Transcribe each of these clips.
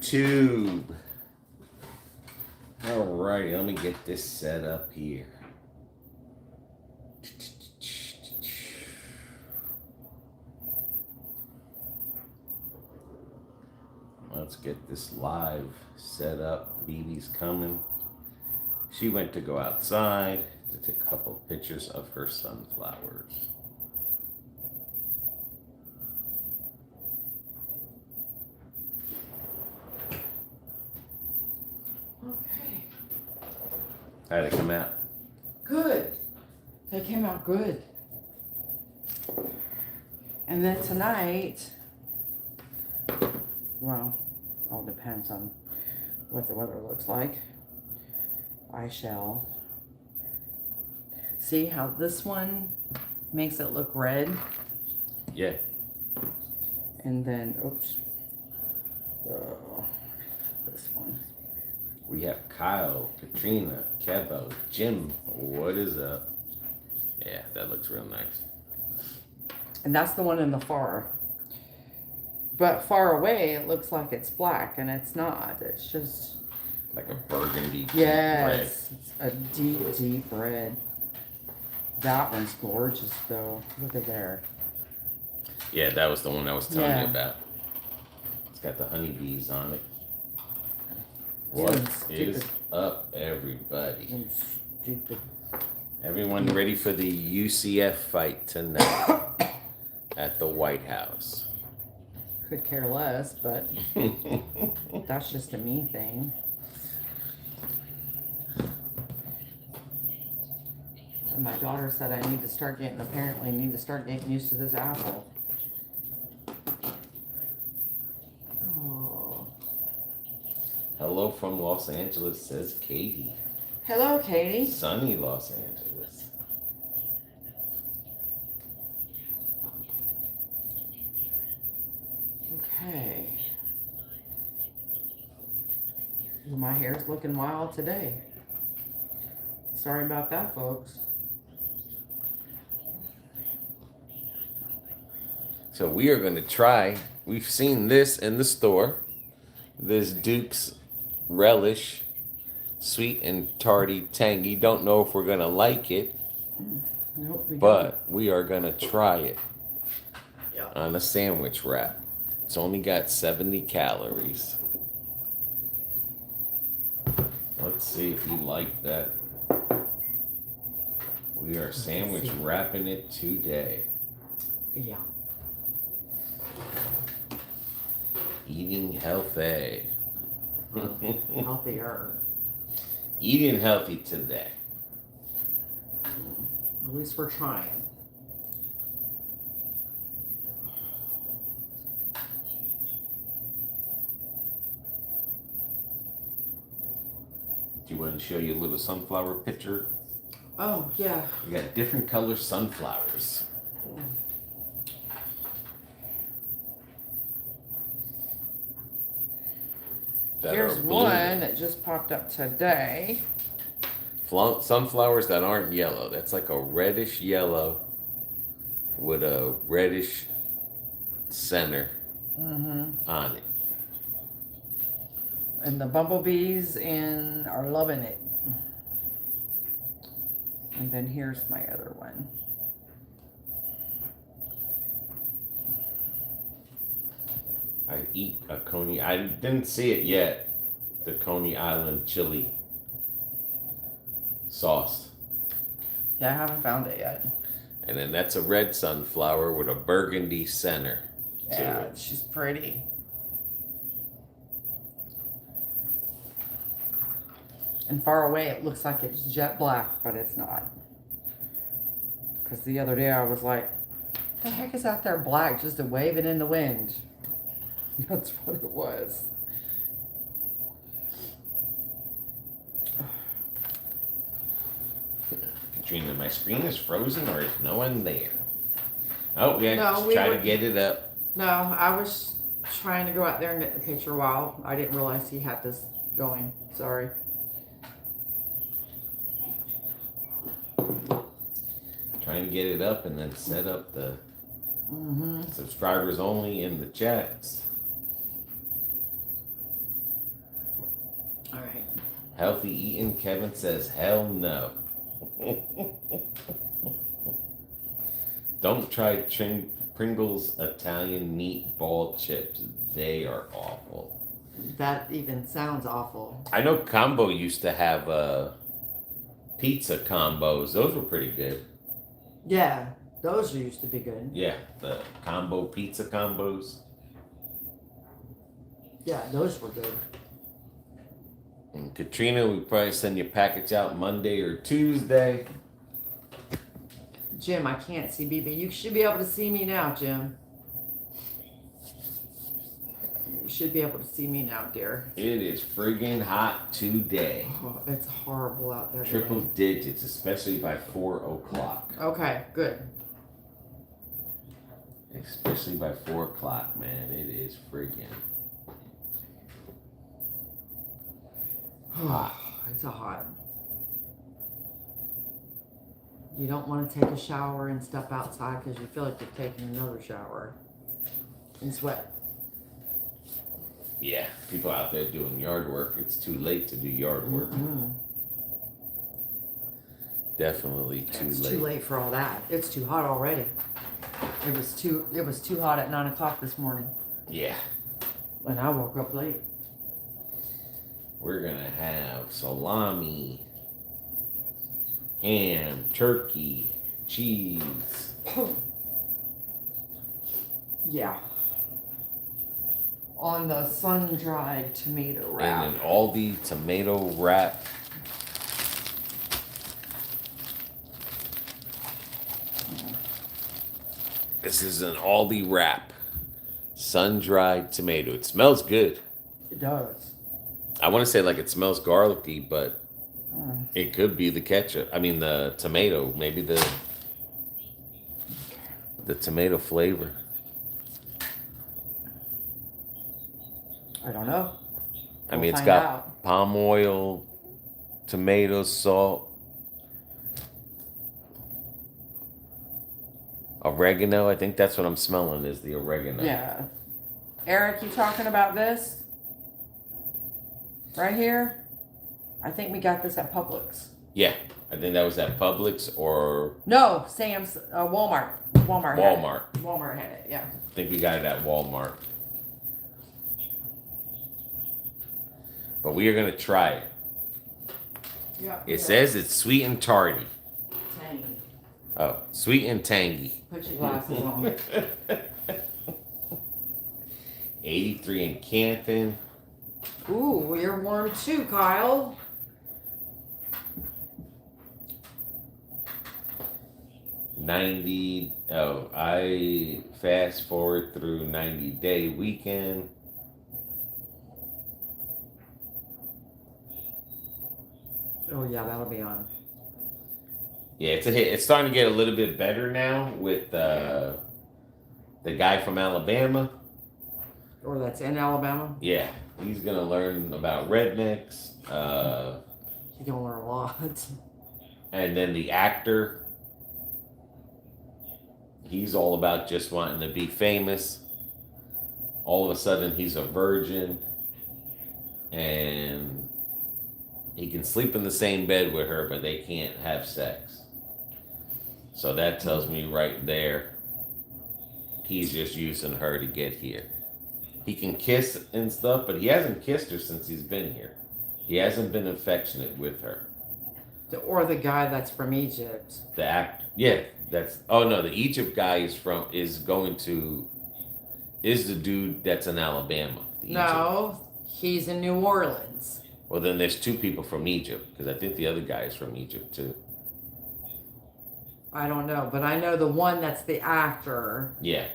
YouTube. Alrighty, let me get this set up here. Let's get this live set up. BB's coming. She went to go outside to take a couple of pictures of her sunflowers. Okay. How'd it come out? Good. They came out good. And then tonight, well, all depends on what the weather looks like. I shall see how this one makes it look red. Yeah. And then, oops, this one. We have Kyle, Katrina, Kevo, Jim. What is up? Yeah, that looks real nice. And that's the one in the far. But far away, it looks like it's black, and it's not. It's just like a burgundy. Yes, it's a deep, deep red. That one's gorgeous, though. Look at there. Yeah, that was the one I was telling you about. It's got the honeybees on it. What is up, everybody? Stupid. Everyone ready for the UCF fight tonight at the White House? Could care less, but that's just a me thing. And my daughter said I need to start getting used to this apple. Oh. Hello from Los Angeles, says Katie. Hello, Katie. Sunny Los Angeles. Okay. Well, my hair's looking wild today. Sorry about that, folks. So we are going to try. We've seen this in the store. This Duke's Relish, sweet and tarty, tangy. Don't know if we're going to like it. Nope, but we are going to try it on a sandwich wrap. It's only got 70 calories. Let's see if you like that. We are sandwich wrapping it today. Yeah. Eating healthy. Healthier. Eating healthy today. At least we're trying. Do you want to show you a little sunflower picture? Oh, yeah. We got different color sunflowers. Here's one that just popped up today. Sunflowers that aren't yellow. That's like a reddish yellow with a reddish center on it. And the bumblebees are loving it. And then here's my other one. I eat a Coney. I didn't see it yet. The Coney Island chili sauce. Yeah, I haven't found it yet. And then that's a red sunflower with a burgundy center. Yeah, she's pretty. And far away, it looks like it's jet black, but it's not. Because the other day I was like, the heck is out there black, just waving in the wind? That's what it was. Katrina, my screen is frozen or is no one there? Oh, yeah, No, try to get it up. No, I was trying to go out there and get the picture while I didn't realize he had this going. Sorry. Trying to get it up and then set up the subscribers only in the chats. Right. Healthy eating, Kevin says, hell no. Don't try Pringles Italian meatball chips. They are awful. That even sounds awful. I know Combo used to have pizza combos. Those were pretty good. Yeah, those used to be good. Yeah, the combo pizza combos. Yeah, those were good. And Katrina, we probably send your package out Monday or Tuesday. Jim, I can't see BB. You should be able to see me now, Jim. You should be able to see me now, dear. It is friggin' hot today. Oh, it's horrible out there. Triple today. digits, especially by 4 o'clock. Okay, good. Especially by 4 o'clock, man. It is friggin' hot. It's a hot. You don't want to take a shower and step outside because you feel like you're taking another shower and sweat. Yeah, people out there doing yard work. It's too late to do yard work. Mm-hmm. Definitely too It's late. too late for all that. It's too hot already. It was too hot at 9 o'clock this morning. Yeah. And I woke up late. We're gonna have salami, ham, turkey, cheese. Yeah. On the sun-dried tomato wrap. And an Aldi tomato wrap. This is an Aldi wrap. Sun-dried tomato. It smells good. It does. I want to say like it smells garlicky, but it could be the ketchup. I mean the tomato. Maybe the tomato flavor. I don't know. I mean, We'll it's find got out. palm oil, tomato, salt, oregano. I think that's what I'm smelling is the oregano. Yeah. Eric, you talking about this? Right here? I think we got this at Publix. Yeah, I think that was at Publix or No, Sam's, Walmart. Walmart had Walmart. it. Walmart had it, yeah. I think we got it at Walmart. But we are going to try it. Yeah. It says it's sweet and tarty. Tangy. Oh, sweet and tangy. Put your glasses on. 83 in Canton. Ooh, you're warm too, Kyle. I fast forward through 90-day weekend. Oh yeah, that'll be on. Yeah, it's a hit. It's starting to get a little bit better now with the guy from Alabama. Or that's in Alabama. Yeah, he's gonna learn about rednecks. You're gonna learn a lot. And then the actor, he's all about just wanting to be famous. All of a sudden, he's a virgin, and he can sleep in the same bed with her, but they can't have sex. So that tells me right there, he's just using her to get here. He can kiss and stuff, but he hasn't kissed her since he's been here. He hasn't been affectionate with her. Or the guy that's from Egypt. The act, yeah, the Egypt guy is the dude that's in Alabama. No, he's in New Orleans. Well, then there's two people from Egypt, because I think the other guy is from Egypt too. I don't know, but I know the one that's the actor. Yeah.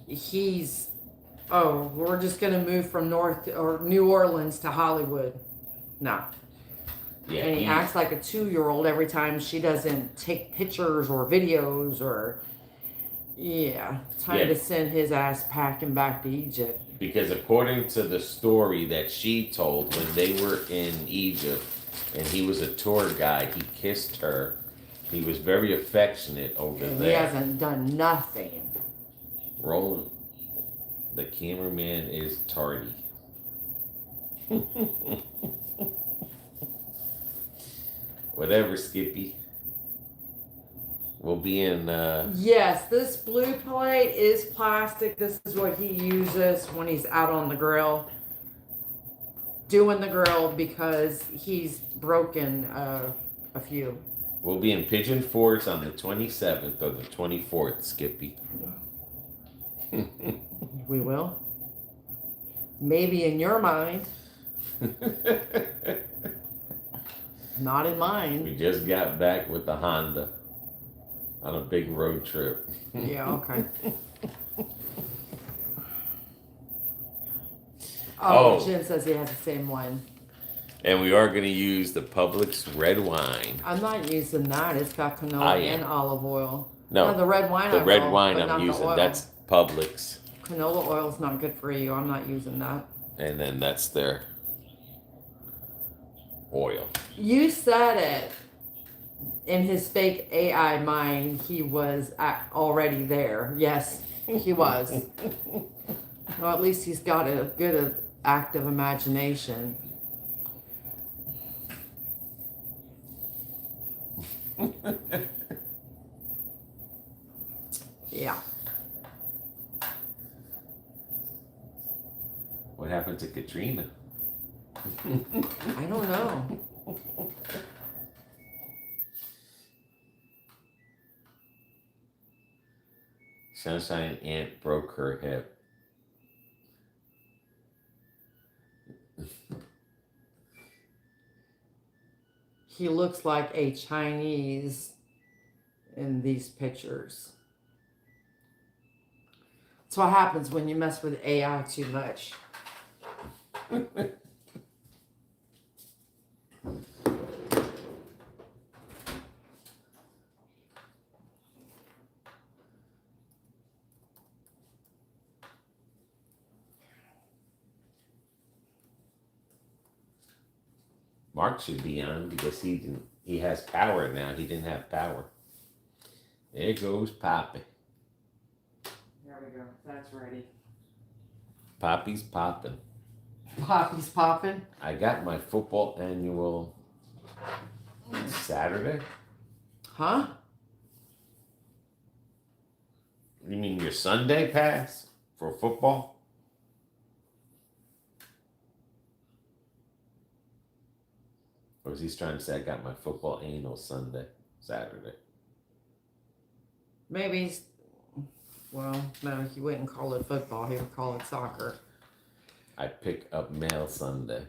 He's, we're just gonna move from New Orleans to Hollywood. No. Yeah. And he acts like a 2-year-old every time she doesn't take pictures or videos or. Yeah, time to send his ass packing back to Egypt. Because according to the story that she told, when they were in Egypt and he was a tour guide, he kissed her. He was very affectionate over there. He hasn't done nothing. Roland, the cameraman is tardy. Whatever, Skippy. We'll be in. Yes, this blue plate is plastic. This is what he uses when he's out on the grill, doing the grill, because he's broken a few. We'll be in Pigeon Forge on the 27th or the 24th, Skippy. We will. Maybe in your mind. Not in mine. We just got back with the Honda on a big road trip. Yeah, okay. Oh, Jim says he has the same one. And we are going to use the Publix red wine. I'm not using that. It's got canola and olive oil. No, the red wine. The red wine I'm using. That's Publix. Canola oil is not good for you. I'm not using that. And then that's their oil. You said it. In his fake AI mind, he was already there. Yes, he was. Well, at least he's got a good active imagination. Yeah. What happened to Katrina? I don't know. Sunshine Ant broke her hip. He looks like a Chinese in these pictures. That's what happens when you mess with AI too much. Mark should be on because he has power now. He didn't have power. There goes Poppy. There we go. That's ready. Poppy's popping. Poppy's popping. I got my football annual Saturday. Huh? You mean your Sunday pass for football? Or is he trying to say I got my football annual Saturday? Maybe. Well, no, he wouldn't call it football. He would call it soccer. I pick up mail Sunday.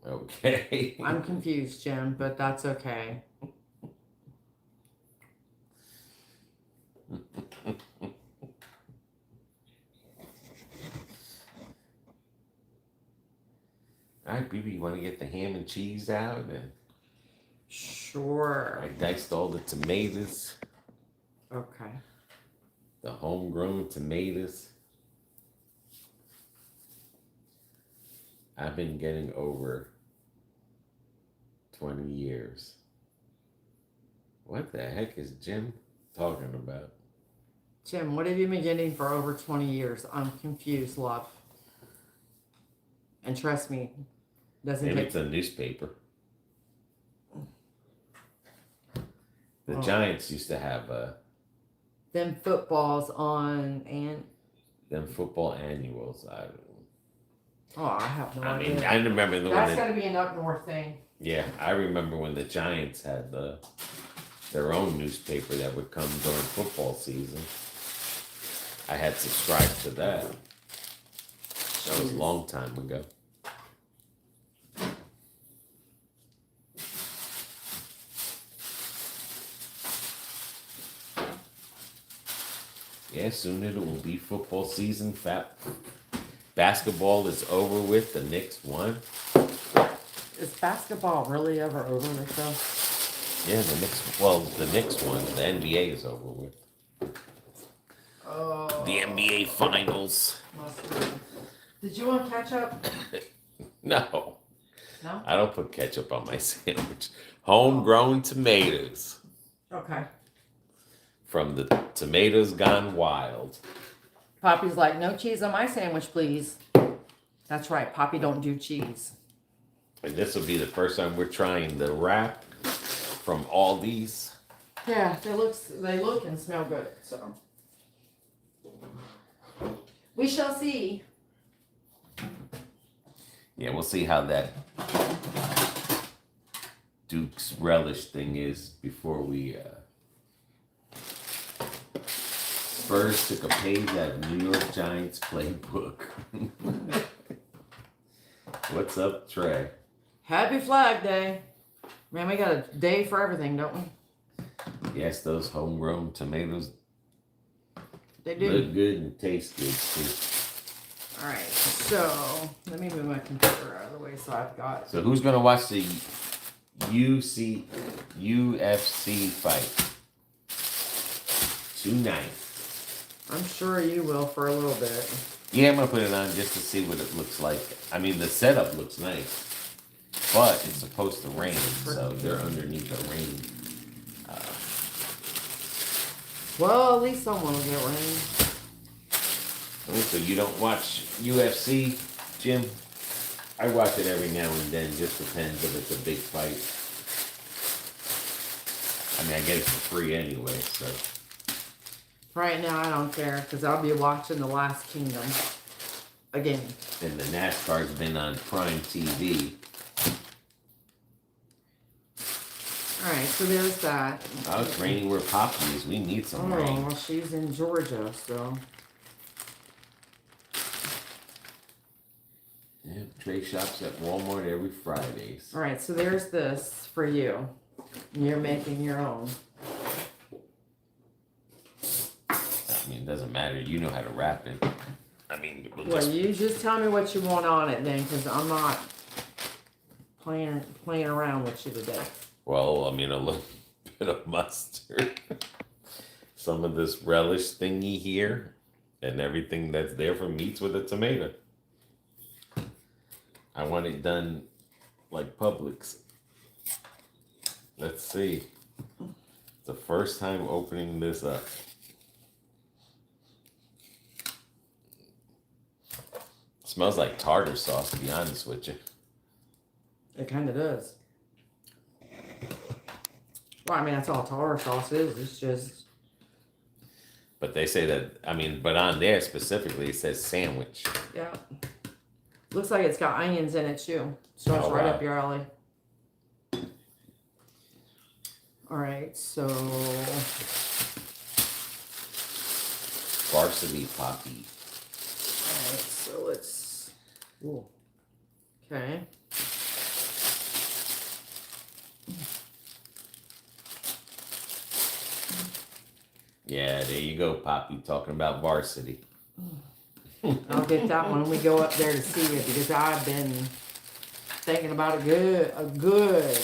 Okay. I'm confused, Jim, but that's okay. All right, baby, you want to get the ham and cheese out? And sure. I diced all the tomatoes. Okay. The homegrown tomatoes. I've been getting over 20 years. What the heck is Jim talking about? Jim, what have you been getting for over 20 years? I'm confused, love. And trust me, Maybe it's a newspaper. The Giants used to have them footballs on and them football annuals. I have no idea. mean, I remember the That's got to be an up north thing. Yeah, I remember when the Giants had their own newspaper that would come during football season. I had subscribed to that. That was a long time ago. Yeah, soon it will be football season. Basketball is over with. The Knicks won. Is basketball really ever over with though? Yeah, the Knicks won. The NBA is over with. Oh. The NBA Finals. Did you want ketchup? No. No? I don't put ketchup on my sandwich. Homegrown tomatoes. Okay. From the Tomatoes Gone Wild. Poppy's like, no cheese on my sandwich, please. That's right. Poppy don't do cheese. And this will be the first time we're trying the wrap from Aldi's. Yeah, they look and smell good, so. We shall see. Yeah, we'll see how that Duke's Relish thing is before we. Spurs took a page out of New York Giants playbook. What's up, Trey? Happy Flag Day. Man, we got a day for everything, don't we? Yes, those homegrown tomatoes They do. look good and taste good too. Alright, so let me move my computer out of the way so I've got. So who's gonna watch the UFC fight tonight? I'm sure you will for a little bit. Yeah, I'm gonna put it on just to see what it looks like. I mean, the setup looks nice, but it's supposed to rain, so they're underneath the rain. Well, at least someone will get rain. So you don't watch UFC, Jim? I watch it every now and then. Just depends if it's a big fight. I mean, I get it for free anyway, so. Right now, I don't care because I'll be watching The Last Kingdom again. And the NASCAR's been on Prime TV. Alright, so there's that. Oh, it's raining where Poppy is. We need some Oh, rain. well, she's in Georgia, so. Yeah, Trey shops at Walmart every Fridays. Alright, so there's this for you. You're making your own. I mean, it doesn't matter. You know how to wrap it. I mean, Well, you just tell me what you want on it then, because I'm not playing around with you today. well, I mean, a little bit of mustard. Some of this relish thingy here. And everything that's there for meats with a tomato. I want it done like Publix. Let's see. It's the first time opening this up. Smells like tartar sauce, to be honest with you. It kind of does. Well, I mean, that's all tartar sauce is. It's just. But they say that, I mean, but on there specifically, it says sandwich. Yeah. Looks like it's got onions in it too. So it's right up your alley. Alright, so. Varsity Poppy. Alright, so let's. Ooh. Okay. Yeah, there you go, Poppy, talking about varsity. I'll get that one when we go up there to see it because I've been thinking about a good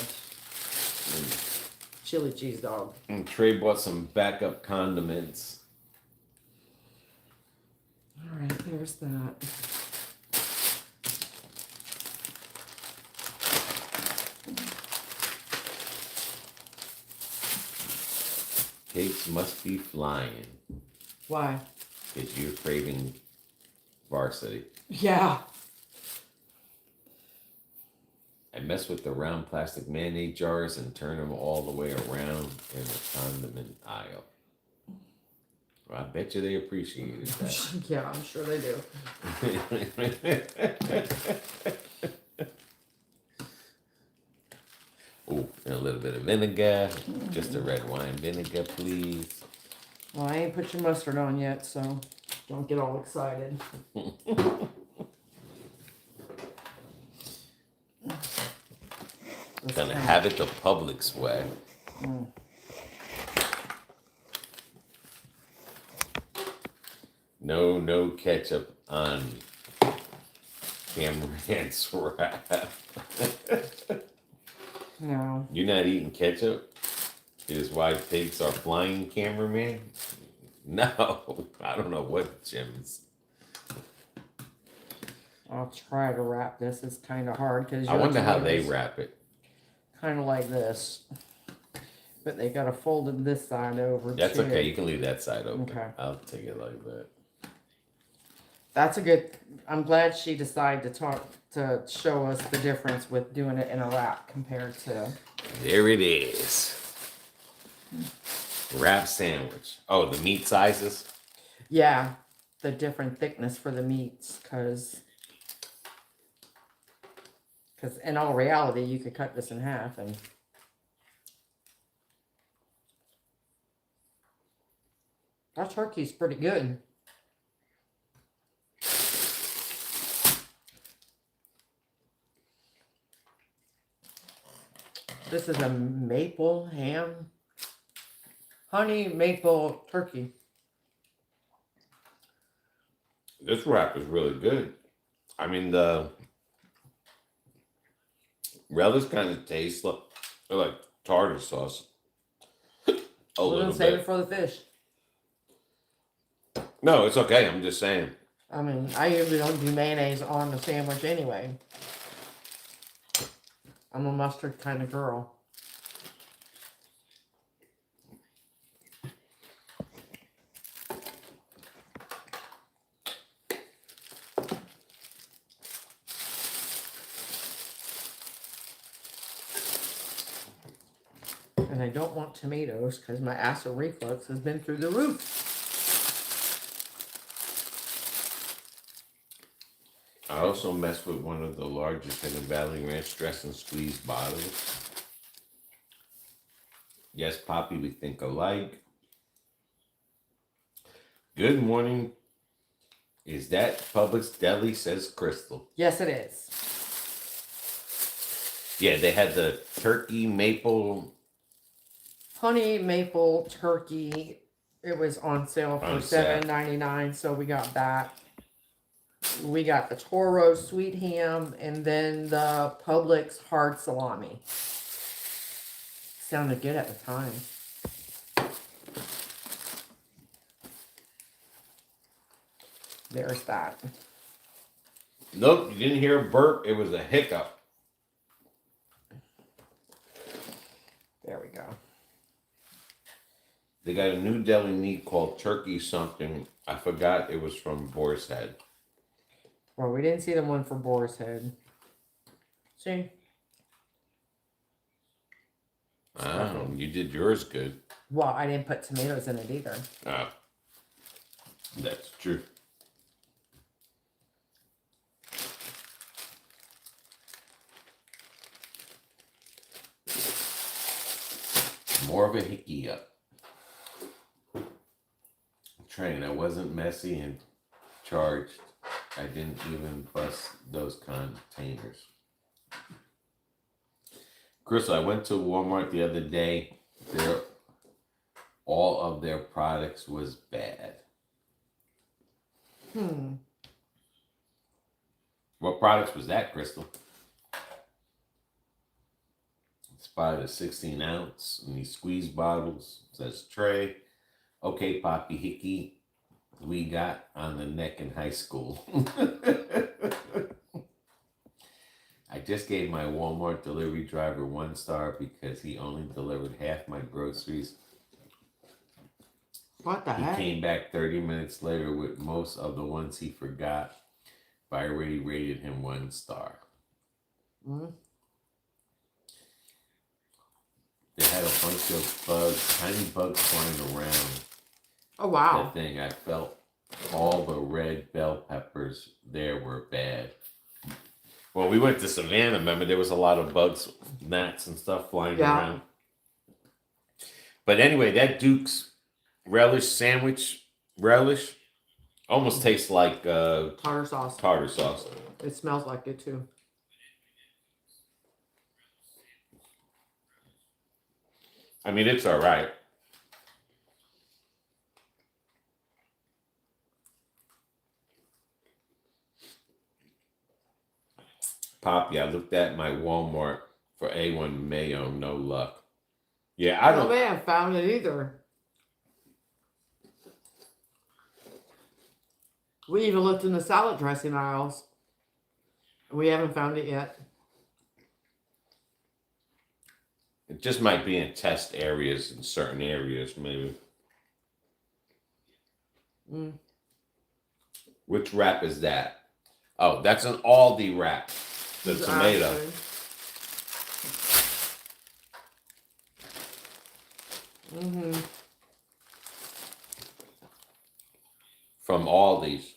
chili cheese dog. And Trey bought some backup condiments. Alright, there's that. Cakes must be flying. Why? Because you're craving varsity. Yeah. I mess with the round plastic mayonnaise jars and turn them all the way around in the condiment aisle. Well, I bet you they appreciated that. Yeah, I'm sure they do. Oh, and a little bit of vinegar. Just a red wine vinegar, please. Well, I ain't put your mustard on yet, so don't get all excited. Gonna have it the Publix way. No ketchup on Cameron's wrap. No. You're not eating ketchup? Is why pigs are flying, cameraman? No, I don't know what Jim's. I'll try to wrap this. It's kind of hard because I wonder how they wrap it. Kind of like this, but they got to fold it this side over. That's too. okay. You can leave that side open. Okay. I'll take it like that. That's a good. I'm glad she decided to show us the difference with doing it in a wrap compared to. There it is. Wrap sandwich. Oh, the meat sizes? Yeah, the different thickness for the meats, because in all reality, you could cut this in half and. That turkey's pretty good. This is a maple ham, honey maple turkey. This wrap is really good. I mean, the relish kind of tastes like tartar sauce. We're gonna save it for the fish. No, it's okay. I'm just saying. I mean, I usually don't do mayonnaise on the sandwich anyway. I'm a mustard kind of girl. And I don't want tomatoes because my acid reflux has been through the roof. I also messed with one of the largest Hidden Valley Ranch dressing squeeze bottles. Yes, Poppy, we think alike. Good morning. Is that Publix Deli, says Crystal? Yes, it is. Yeah, they had the turkey maple. Honey maple turkey. It was on sale for $7.99, so we got that. We got the Toro sweet ham and then the Publix hard salami. Sounded good at the time. There's that. Nope, you didn't hear a burp. It was a hiccup. There we go. They got a new deli meat called turkey something. I forgot it was from Boar's Head. Well, we didn't see the one for Boar's Head. See? Oh, you did yours good. Well, I didn't put tomatoes in it either. Ah, that's true. More of a hickey up. Train. I wasn't messy and charged. I didn't even bust those containers. Chris, I went to Walmart the other day. All of their products was bad. What products was that, Crystal? Spotted a 16 ounce in these squeeze bottles. It says tray. Okay, Poppy Hickey. We got on the neck in high school. I just gave my Walmart delivery driver 1 star because he only delivered half my groceries. What the heck? He came back 30 minutes later with most of the ones he forgot, but I already rated him 1 star. They had a bunch of bugs, tiny bugs flying around. Oh, wow. That thing, I felt all the red bell peppers there were bad. Well, we went to Savannah, remember, there was a lot of bugs, gnats and stuff flying around. But anyway, that Duke's relish sandwich, relish, almost tastes like tartar sauce. Tartar sauce. It smells like it too. I mean, it's all right. Poppy, I looked at my Walmart for A1 mayo, no luck. Yeah, I don't. No, man, found it either. We even looked in the salad dressing aisles. We haven't found it yet. It just might be in test areas in certain areas, maybe. Which wrap is that? Oh, that's an Aldi wrap. The tomato. Mm-hmm. From Aldi's.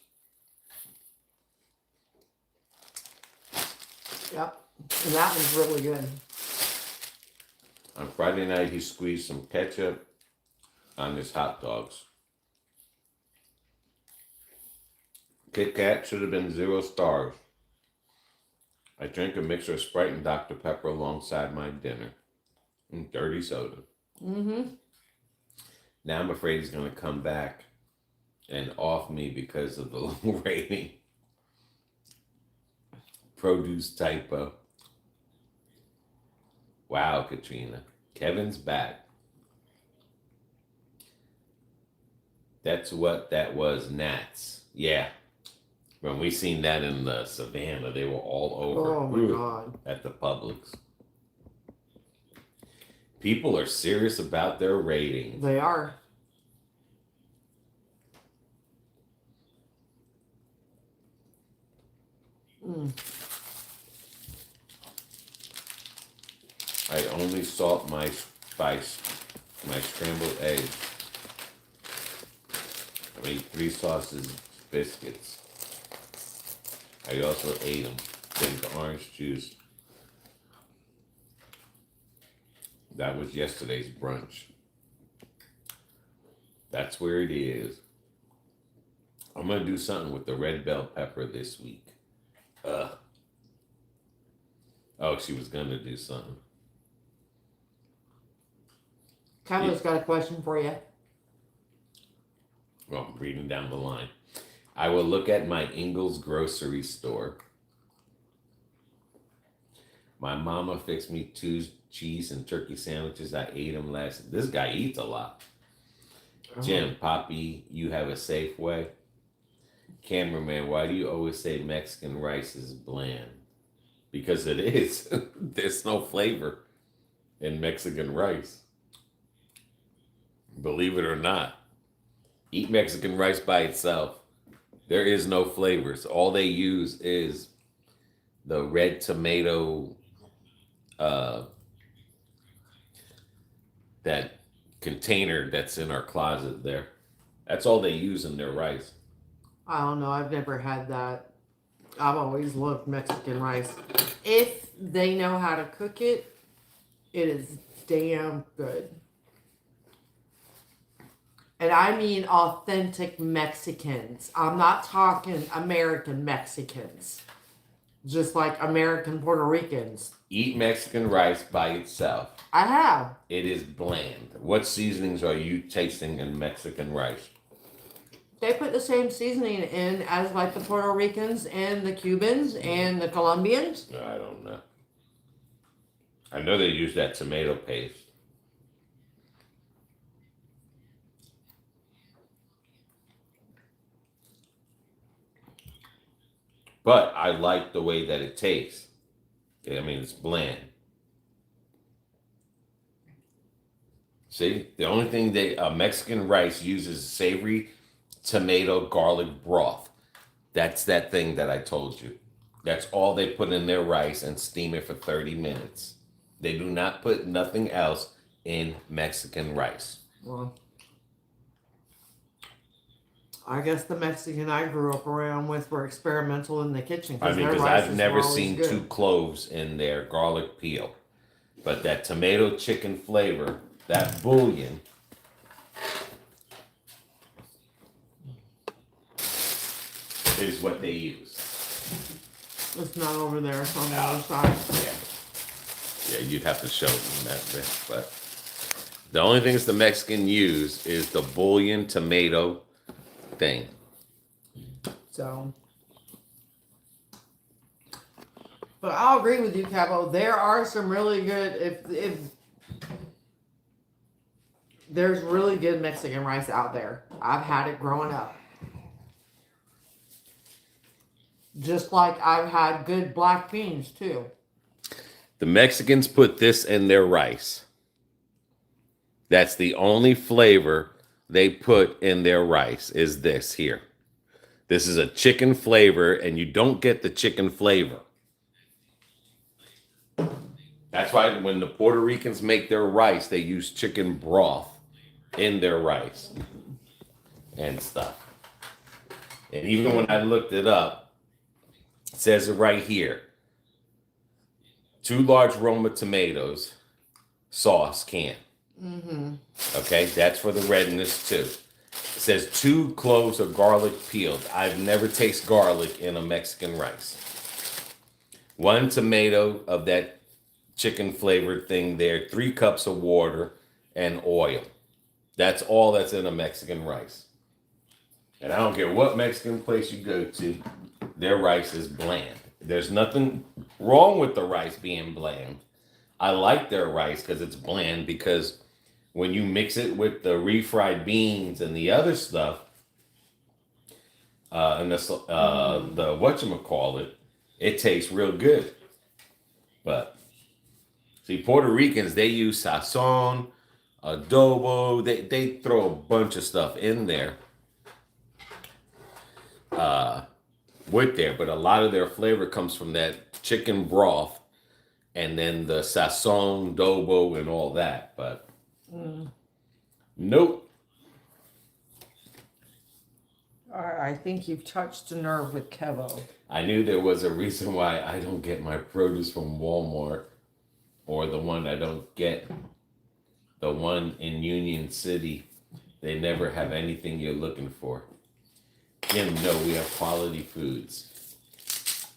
Yep. And that one's really good. On Friday night, he squeezed some ketchup on his hot dogs. Kit Kat should have been 0 stars. I drank a mixer of Sprite and Dr. Pepper alongside my dinner. And dirty soda. Mm-hmm. Now I'm afraid he's going to come back and off me because of the low rating. Produce typo. Wow, Katrina. Kevin's back. That's what that was, gnats. Yeah. When we seen that in the savannah, they were all over. Oh my God. At the Publix. People are serious about their ratings. They are. Mm. I only salt my spice, my scrambled eggs. I ate 3 sausage biscuits. I also ate them. Drank orange juice. That was yesterday's brunch. That's where it is. I'm going to do something with the red bell pepper this week. Oh, she was going to do something. Kyla's got a question for you. Well, I'm reading down the line. I will look at my Ingles grocery store. My mama fixed me 2 cheese and turkey sandwiches. I ate them last. This guy eats a lot. Jim, Poppy, you have a safe way. Cameraman, why do you always say Mexican rice is bland? Because it is. There's no flavor in Mexican rice. Believe it or not. Eat Mexican rice by itself. There is no flavors. All they use is the red tomato, that container that's in our closet there. That's all they use in their rice. I don't know. I've never had that. I've always loved Mexican rice. If they know how to cook it, it is damn good. And I mean authentic Mexicans. I'm not talking American Mexicans. Just like American Puerto Ricans. Eat Mexican rice by itself. I have. It is bland. What seasonings are you tasting in Mexican rice? They put the same seasoning in as like the Puerto Ricans and the Cubans and the Colombians. I don't know. I know they use that tomato paste. But I like the way that it tastes. I mean, it's bland. See, the only thing Mexican rice uses is savory tomato garlic broth. That's that thing that I told you. That's all they put in their rice and steam it for 30 minutes. They do not put nothing else in Mexican rice. Well, I guess the Mexican I grew up around with were experimental in the kitchen. I mean, because I've never seen 2 cloves in their garlic peel. But that tomato chicken flavor, that bouillon, is what they use. It's not over there. It's on the other side. Yeah, you'd have to show them that bit. But the only things the Mexican use is the bouillon tomato thing. So, but I'll agree with you, Cabo. There are some really good. If there's really good Mexican rice out there, I've had it growing up. Just like I've had good black beans too. The Mexicans put this in their rice. That's the only flavor they put in their rice is this here. This is a chicken flavor, and you don't get the chicken flavor. That's why when the Puerto Ricans make their rice, they use chicken broth in their rice and stuff. And even when I looked it up, it says it right here. 2 large Roma tomatoes, sauce can. Okay, that's for the redness too. It says 2 cloves of garlic peeled. I've never tasted garlic in a Mexican rice. 1 tomato of that chicken flavored thing there, 3 cups of water and oil. That's all that's in a Mexican rice. And I don't care what Mexican place you go to, their rice is bland. There's nothing wrong with the rice being bland. I like their rice because it's bland, because when you mix it with the refried beans and the other stuff, and the whatchamacallit, it tastes real good. But see, Puerto Ricans, they use sazon, adobo, they throw a bunch of stuff in there with there, but a lot of their flavor comes from that chicken broth and then the sazon, adobo, and all that. But nope. I think you've touched a nerve with Kevo. I knew there was a reason why I don't get my produce from Walmart, or the one I don't get, the one in Union City. They never have anything you're looking for. Kim, no, we have quality foods.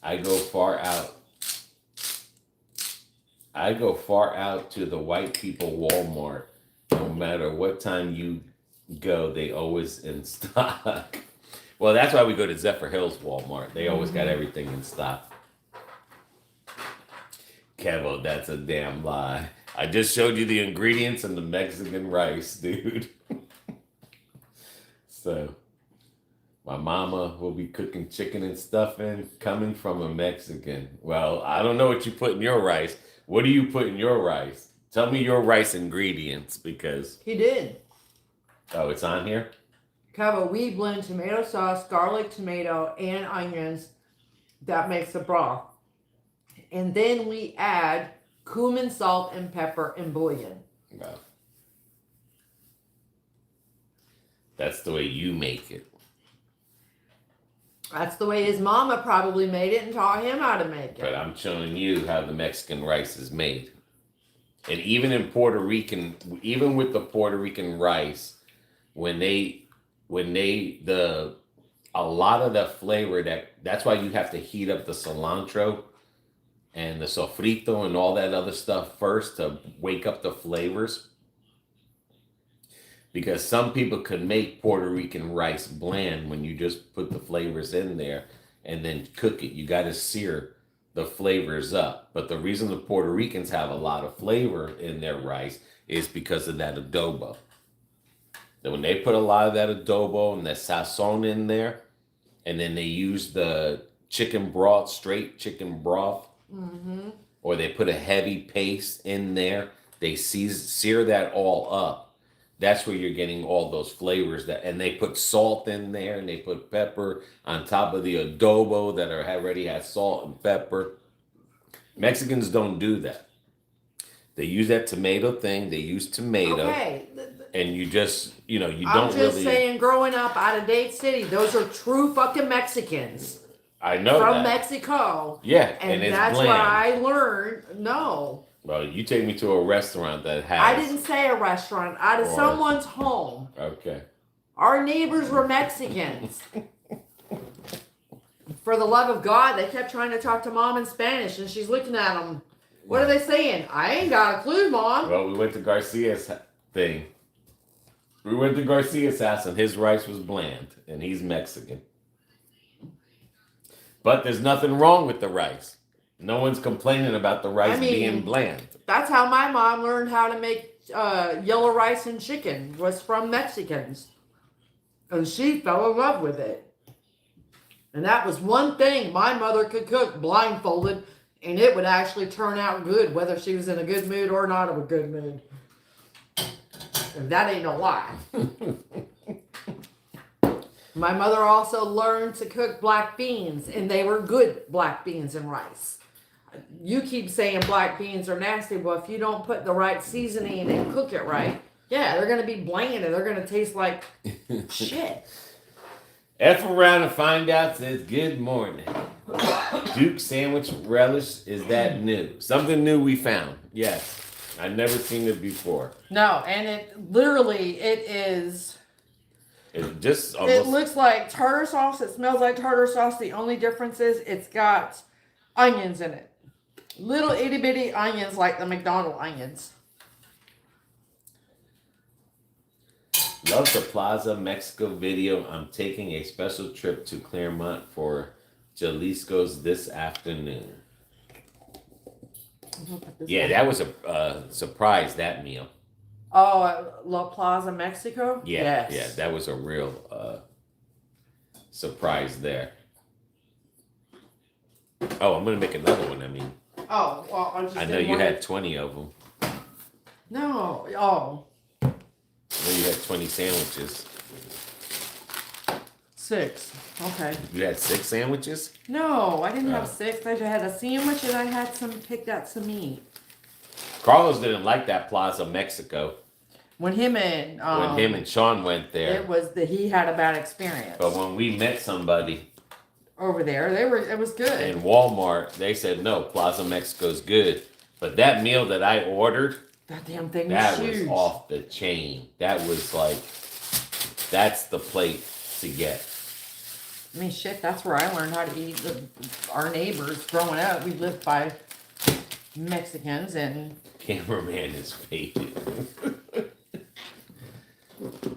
I go far out to the white people Walmart. No matter what time you go, they always in stock. Well, that's why we go to Zephyr Hills Walmart. They always got everything in stock. Kevo, that's a damn lie. I just showed you the ingredients in the Mexican rice, dude. So, my mama will be cooking chicken and stuffing coming from a Mexican. Well, I don't know what you put in your rice. What do you put in your rice? Tell me your rice ingredients, because... He did. Oh, it's on here? Kevo, we blend tomato sauce, garlic, tomato, and onions. That makes the broth. And then we add cumin, salt, and pepper and bouillon. Wow. That's the way you make it. That's the way his mama probably made it and taught him how to make it. But I'm showing you how the Mexican rice is made. And even in Puerto Rican, even with the Puerto Rican rice, a lot of the flavor, that's why you have to heat up the cilantro and the sofrito and all that other stuff first to wake up the flavors. Because some people could make Puerto Rican rice bland when you just put the flavors in there and then cook it. You got to sear the flavors up. But the reason the Puerto Ricans have a lot of flavor in their rice is because of that adobo. Then when they put a lot of that adobo and that sazon in there, and then they use the chicken broth, straight chicken broth, or they put a heavy paste in there, they sear that all up. That's where you're getting all those flavors, and they put salt in there, and they put pepper on top of the adobo that already has salt and pepper. Mexicans don't do that. They use that tomato thing. They use tomato. Okay. And you just, you don't really... I'm just saying, growing up out of Dade City, those are true fucking Mexicans. I know From that. Mexico. Yeah, and it's that's bland. where I learned, no. Well, you take me to a restaurant that has... I didn't say a restaurant. Out of someone's home. Okay. Our neighbors were Mexicans. For the love of God, they kept trying to talk to Mom in Spanish, and she's looking at them. What are they saying? I ain't got a clue, Mom. Well, we went to Garcia's thing. We went to Garcia's house, and his rice was bland, and he's Mexican. But there's nothing wrong with the rice. No one's complaining about the rice being bland. That's how my mom learned how to make yellow rice and chicken, was from Mexicans. And she fell in love with it. And that was one thing my mother could cook blindfolded, and it would actually turn out good, whether she was in a good mood or not of a good mood. And that ain't no lie. My mother also learned to cook black beans, and they were good black beans and rice. You keep saying black beans are nasty, but if you don't put the right seasoning and cook it right, yeah, they're gonna be bland and they're gonna taste like shit. F around and find out says good morning. Duke sandwich relish, is that new? Something new we found. Yes. I've never seen it before. No, and it literally is. It just almost. It looks like tartar sauce. It smells like tartar sauce. The only difference is it's got onions in it. Little itty bitty onions like the McDonald's onions. Love the Plaza Mexico video. I'm taking a special trip to Claremont for Jalisco's this afternoon. Yeah, that was a surprise, that meal. Oh, La Plaza Mexico? Yeah, yes. Yeah, that was a real surprise there. Oh, I'm going to make another one, I mean. Oh, well, I know you had 20 of them. No, oh. I know you had 20 sandwiches. 6. Okay. You had 6 sandwiches? No, I didn't have 6. I had a sandwich and I had picked out some meat. Carlos didn't like that Plaza Mexico. When him and Sean went there. It was he had a bad experience. But when we met somebody over there, it was good. In Walmart, they said no, Plaza Mexico's good. But that meal that I ordered, that damn thing was huge. That was off the chain. That was like, that's the plate to get. I mean, shit, that's where I learned how to eat. Our neighbors growing up, we lived by Mexicans and... Cameraman is faded.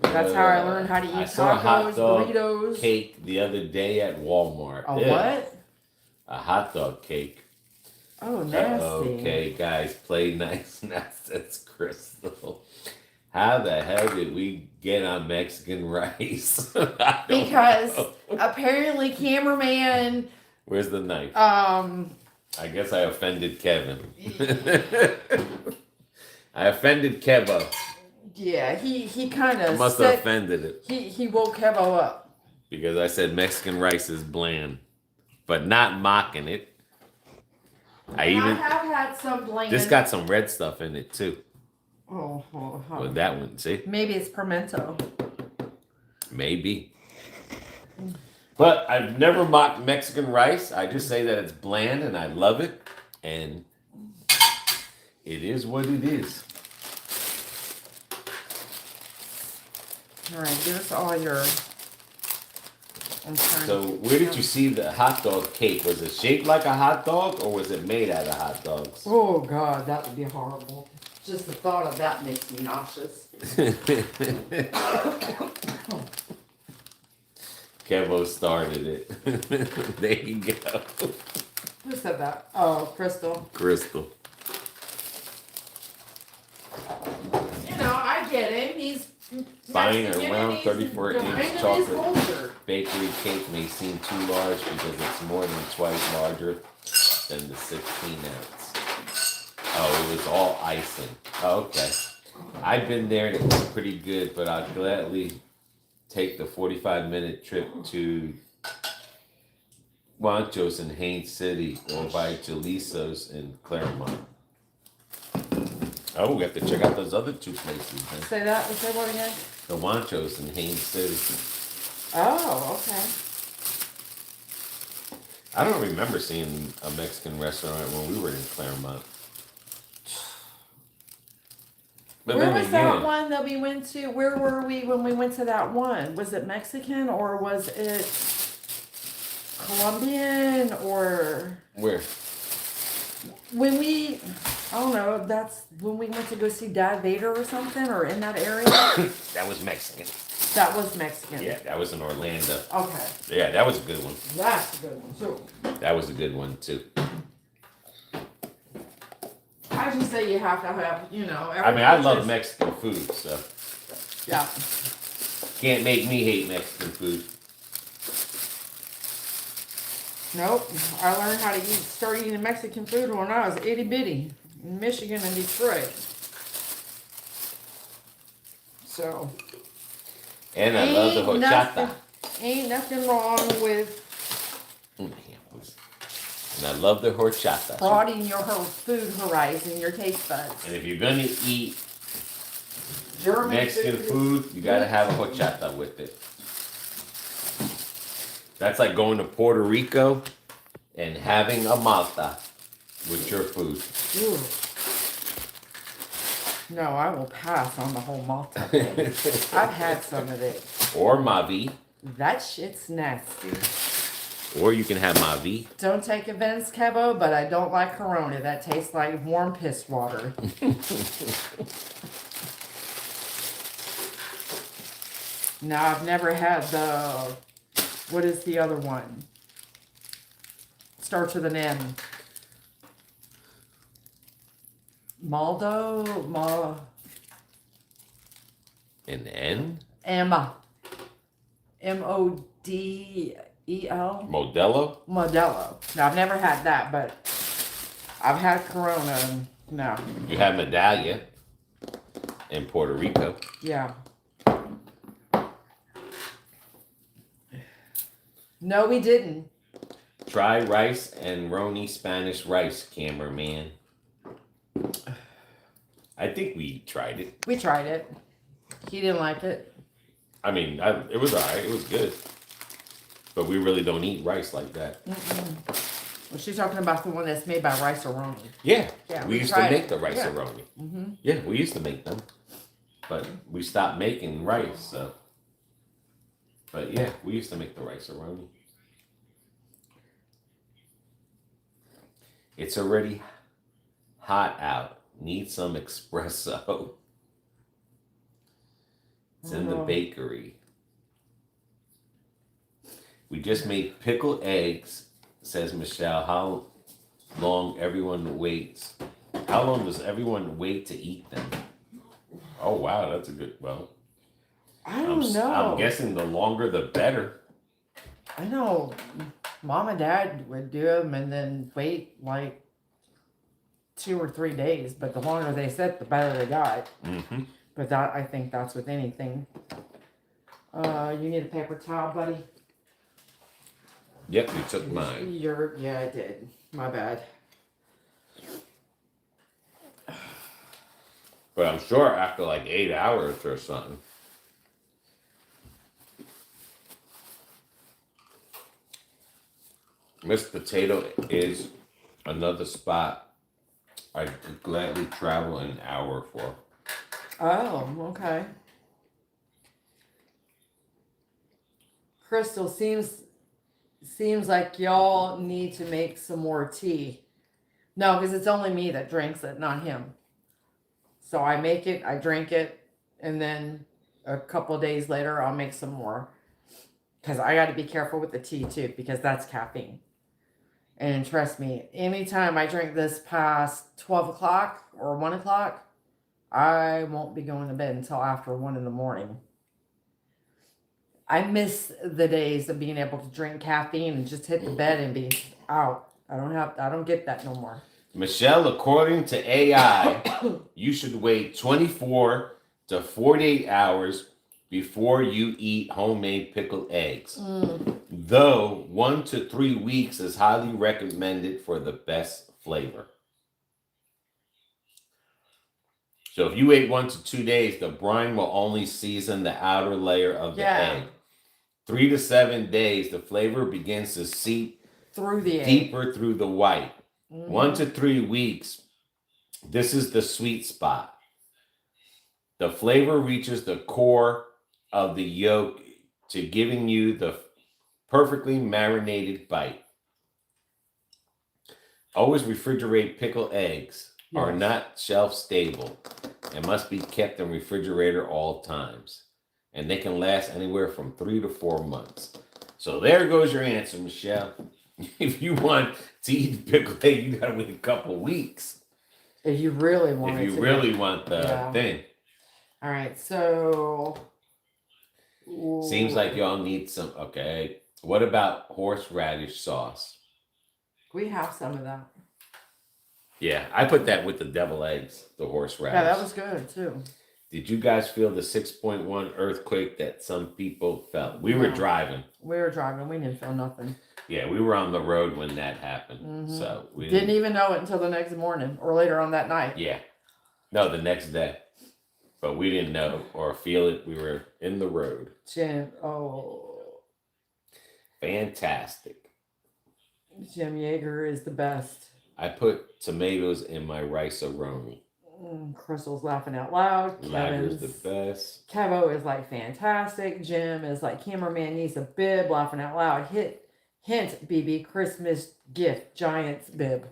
That's how I learned how to eat I saw a hot tacos, dog burritos. cake the other day at Walmart. A what? A hot dog cake. Oh, nasty. Okay, guys, play nice. That's Crystal. How the hell did we get on Mexican rice? Because apparently cameraman... Where's the knife? I guess I offended Kevin. I offended Kevo. Yeah, he kind of... Must have offended it. He woke Kevo up. Because I said Mexican rice is bland. But not mocking it. I have had some bland. This got some red stuff in it too. Oh. Well, that one, see? Maybe it's pimento. Maybe. But I've never mocked Mexican rice. I just say that it's bland and I love it. And it is what it is. All right, give us all your... So where did you see the hot dog cake? Was it shaped like a hot dog or was it made out of hot dogs? Oh, God, that would be horrible. Just the thought of that makes me nauseous. Kevo started it. There you go. Who said that? Oh, Crystal. Crystal. You know, I get him. He's buying a Mexican round 34-inch chocolate bakery cake may seem too large because it's more than twice larger than the 16-ounce. Oh, it was all icing. Oh, okay. I've been there and it was pretty good, but I'd gladly take the 45-minute trip to Wanchos in Haines City or by Jalisco's in Claremont. Oh, we have to check out those other 2 places, man. Say what again? The Wanchos in Haines City. Oh, okay. I don't remember seeing a Mexican restaurant when we were in Claremont. But where was that one that we went to? Where were we when we went to that one? Was it Mexican or was it Colombian or... Where? When we... I don't know, that's when we went to go see Dad Vader or something, or in that area? That was Mexican. That was Mexican. Yeah, that was in Orlando. Okay. Yeah, that was a good one. That's a good one, too. That was a good one, too. I just say you have to have, you know... I mean, I love Mexican food, so... Yeah. Can't make me hate Mexican food. Nope. I learned how to start eating Mexican food when I was itty bitty in Michigan and Detroit. So. And I love the horchata. Ain't nothing wrong with And I love the horchata. broadening your food horizon, your taste buds. And if you're gonna eat German Mexican food, you gotta have a horchata with it. That's like going to Puerto Rico and having a malta with your food. Ooh. No, I will pass on the whole malta thing. I've had some of it. Or mavi. That shit's nasty. Or you can have mavi. Don't take offense, Kevo, but I don't like Corona. That tastes like warm piss water. Now, I've never had the... What is the other one? Starts with an M. Maldo? An N? Emma. M-O-D-E-L? Modelo? Modelo. Now, I've never had that, but I've had Corona. No. You have Medallia in Puerto Rico. Yeah. No, we didn't. Try rice and Roni Spanish rice, cameraman. I think we tried it. We tried it. He didn't like it. I mean, it was alright. It was good. But we really don't eat rice like that. Well, she's talking about the one that's made by Rice Aroni. Yeah. Yeah, we we used to tried make it. the rice Yeah. aroni. Mm-hmm. Yeah, we used to make them. But we stopped making rice, so. But yeah, we used to make the rice aroni. It's already hot out. Need some espresso. It's in the bakery. We just made pickled eggs, says Michelle. How long everyone waits? How long does everyone wait to eat them? Oh, wow, that's a good, well. I don't know. I'm guessing the longer the better. I know Mom and Dad would do them and then wait like 2 or 3 days, but the longer they sit, the better they got. Mm-hmm. But that, I think that's with anything. You need a paper towel, buddy? Yep, you took mine. Yeah, I did. My bad. But I'm sure after like 8 hours or something. Miss Potato is another spot I could gladly travel an hour for. Oh, okay. Crystal, seems like y'all need to make some more tea. No, because it's only me that drinks it, not him. So I make it, I drink it, and then a couple of days later I'll make some more. Because I got to be careful with the tea too, because that's caffeine. And trust me, anytime I drink this past 12 o'clock or 1 o'clock, I won't be going to bed until after 1 in the morning. I miss the days of being able to drink caffeine and just hit the bed and be out. I don't get that no more. Michelle, according to AI, you should wait 24 to 48 hours before you eat homemade pickled eggs. Though 1 to 3 weeks is highly recommended for the best flavor. So if you wait 1 to 2 days, the brine will only season the outer layer of the egg. 3 to 7 days, the flavor begins to seep through the deeper egg. Through the white. 1 to 3 weeks, this is the sweet spot. The flavor reaches the core of the yolk to giving you the perfectly marinated bite. Always refrigerate pickled eggs. Are not shelf stable and must be kept in refrigerator all times. And they can last anywhere from 3 to 4 months. So there goes your answer, Michelle. If you want to eat pickled egg, you gotta wait a couple weeks. If you really want If you really want the thing. All right, so seems like y'all need some. Okay, what about horseradish sauce? We have some of that. Yeah, I put that with the devil eggs, the horseradish. Yeah, that was good too. Did you guys feel the 6.1 earthquake that some people felt? We were No. driving. We were driving. We didn't feel nothing. Yeah, we were on the road when that happened. Mm-hmm. So we didn't even know it until the next morning or later on that night. Yeah. No, the next day. But we didn't know or feel it. We were in the road. Jim Yeager is the best. I put tomatoes in my rice-a-roni. Crystal's laughing out loud. Lager's the best. Kevo is like fantastic. Jim is like cameraman needs a bib, laughing out loud. Hint, BB, Christmas gift, Giants bib.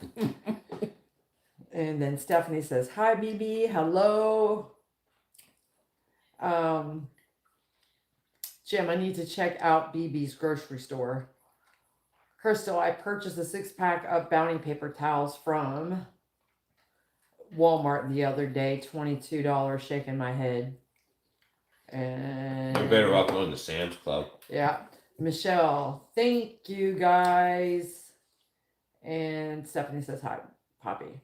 And then Stephanie says, hi, BB, hello. Jim, I need to check out BB's grocery store. Crystal, I purchased a 6-pack of Bounty paper towels from Walmart the other day, $22, shaking my head. And You're better off going to Sam's Club. Yeah. Michelle, thank you guys. And Stephanie says hi, Poppy.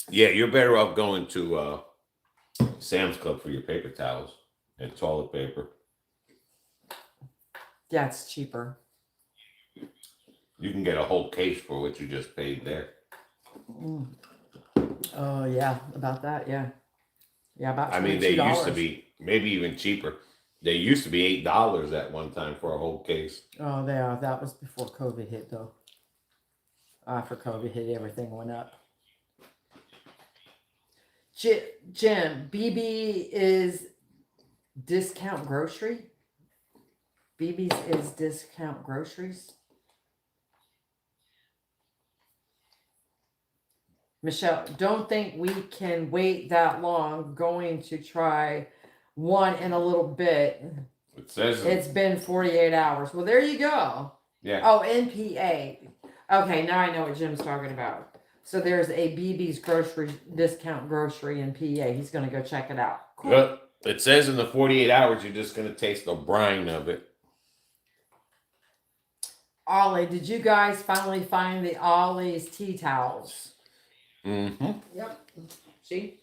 Yeah, you're better off going to Sam's Club for your paper towels and toilet paper. Yeah, it's cheaper. You can get a whole case for what you just paid there. Oh, yeah, about that, yeah. Yeah, about $22. I mean, they used to be maybe even cheaper. They used to be $8 at one time for a whole case. Oh, that was before COVID hit, though. After COVID hit, everything went up. Jim, BB is discount grocery? BB's is discount groceries? Michelle, don't think we can wait that long. Going to try one in a little bit. It says It's been 48 hours. Well, there you go. Yeah. Oh, NPA. Okay, now I know what Jim's talking about. So there's a BB's grocery discount grocery in PA. He's going to go check it out. Cool. Well, it says in the 48 hours you're just going to taste the brine of it. Ollie, did you guys finally find the Ollie's tea towels? Mm-hmm. Yep. See?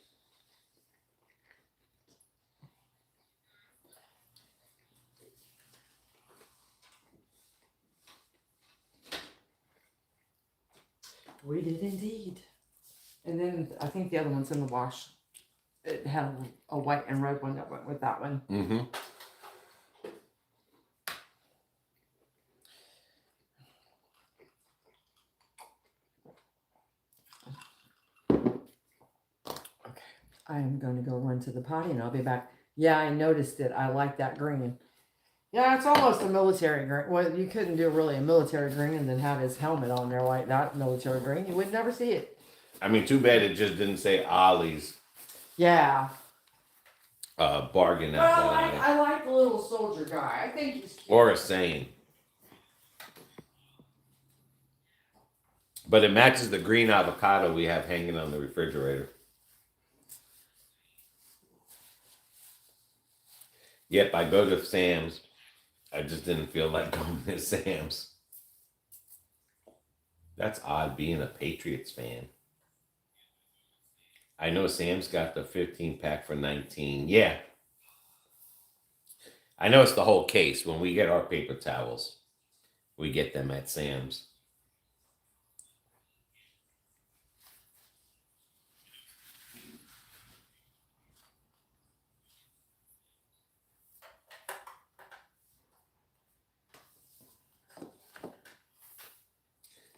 We did indeed. And then I think the other one's in the wash. It had a white and red one that went with that one. Mm-hmm. I am going to go run to the potty and I'll be back. Yeah, I noticed it. I like that green. Yeah, it's almost a military green. Well, you couldn't do really a military green and then have his helmet on there like that military green. You would never see it. I mean, too bad it just didn't say Ollie's. Yeah. Bargain. Well, I like the little soldier guy. I think he's cute. Or a saying. But it matches the green avocado we have hanging on the refrigerator. Yep, I go to Sam's. I just didn't feel like going to Sam's. That's odd being a Patriots fan. I know Sam's got the 15-pack for $19. Yeah. I know it's the whole case. When we get our paper towels, we get them at Sam's.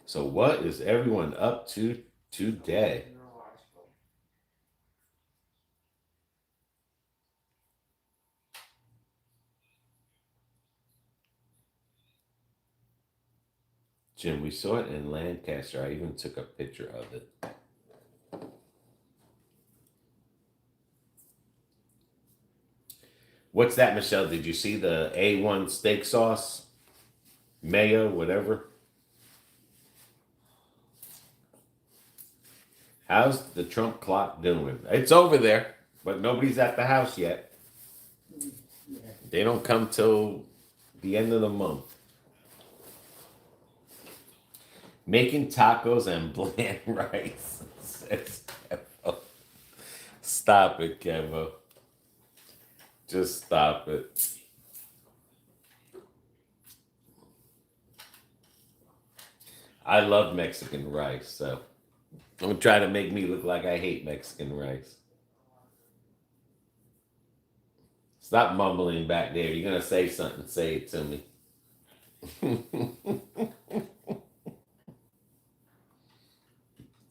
So what is everyone up to today? Jim, we saw it in Lancaster. I even took a picture of it. What's that, Michelle? Did you see the A1 steak sauce? Mayo, whatever? How's the Trump clock doing? It's over there, but nobody's at the house yet. They don't come till the end of the month. Making tacos and bland rice. Stop it, Kevo. Just stop it. I love Mexican rice, so don't try to make me look like I hate Mexican rice. Stop mumbling back there. You're going to say something. Say it to me.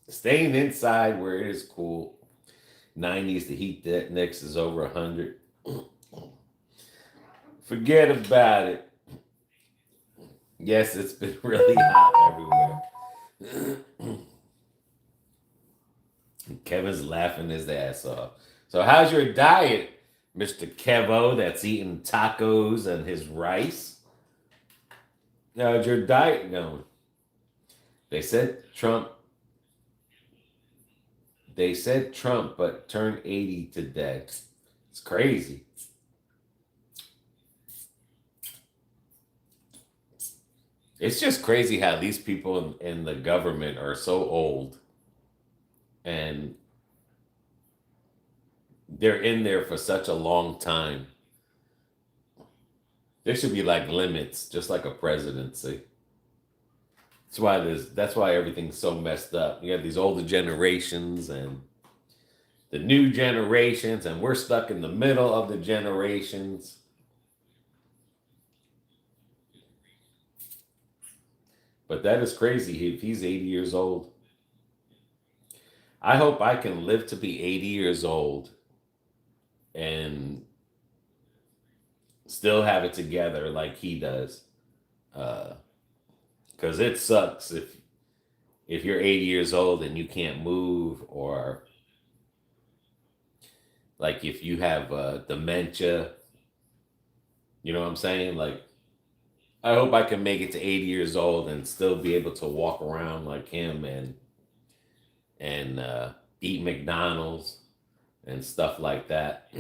Staying inside where it is cool. 90s, the heat index is over 100. Forget about it. Yes, it's been really hot everywhere. Kevin's laughing his ass off. So how's your diet, Mr. Kevo, that's eating tacos and his rice? How's your diet going? They said Trump, but turned 80 today. It's crazy. It's just crazy how these people in the government are so old and they're in there for such a long time. There should be like limits, just like a presidency. That's why everything's so messed up. You have these older generations and the new generations, and we're stuck in the middle of the generations. But that is crazy if he's 80 years old. I hope I can live to be 80 years old and still have it together like he does. Because it sucks if you're 80 years old and you can't move, or like if you have dementia. You know what I'm saying? Like, I hope I can make it to 80 years old and still be able to walk around like him and eat McDonald's and stuff like that.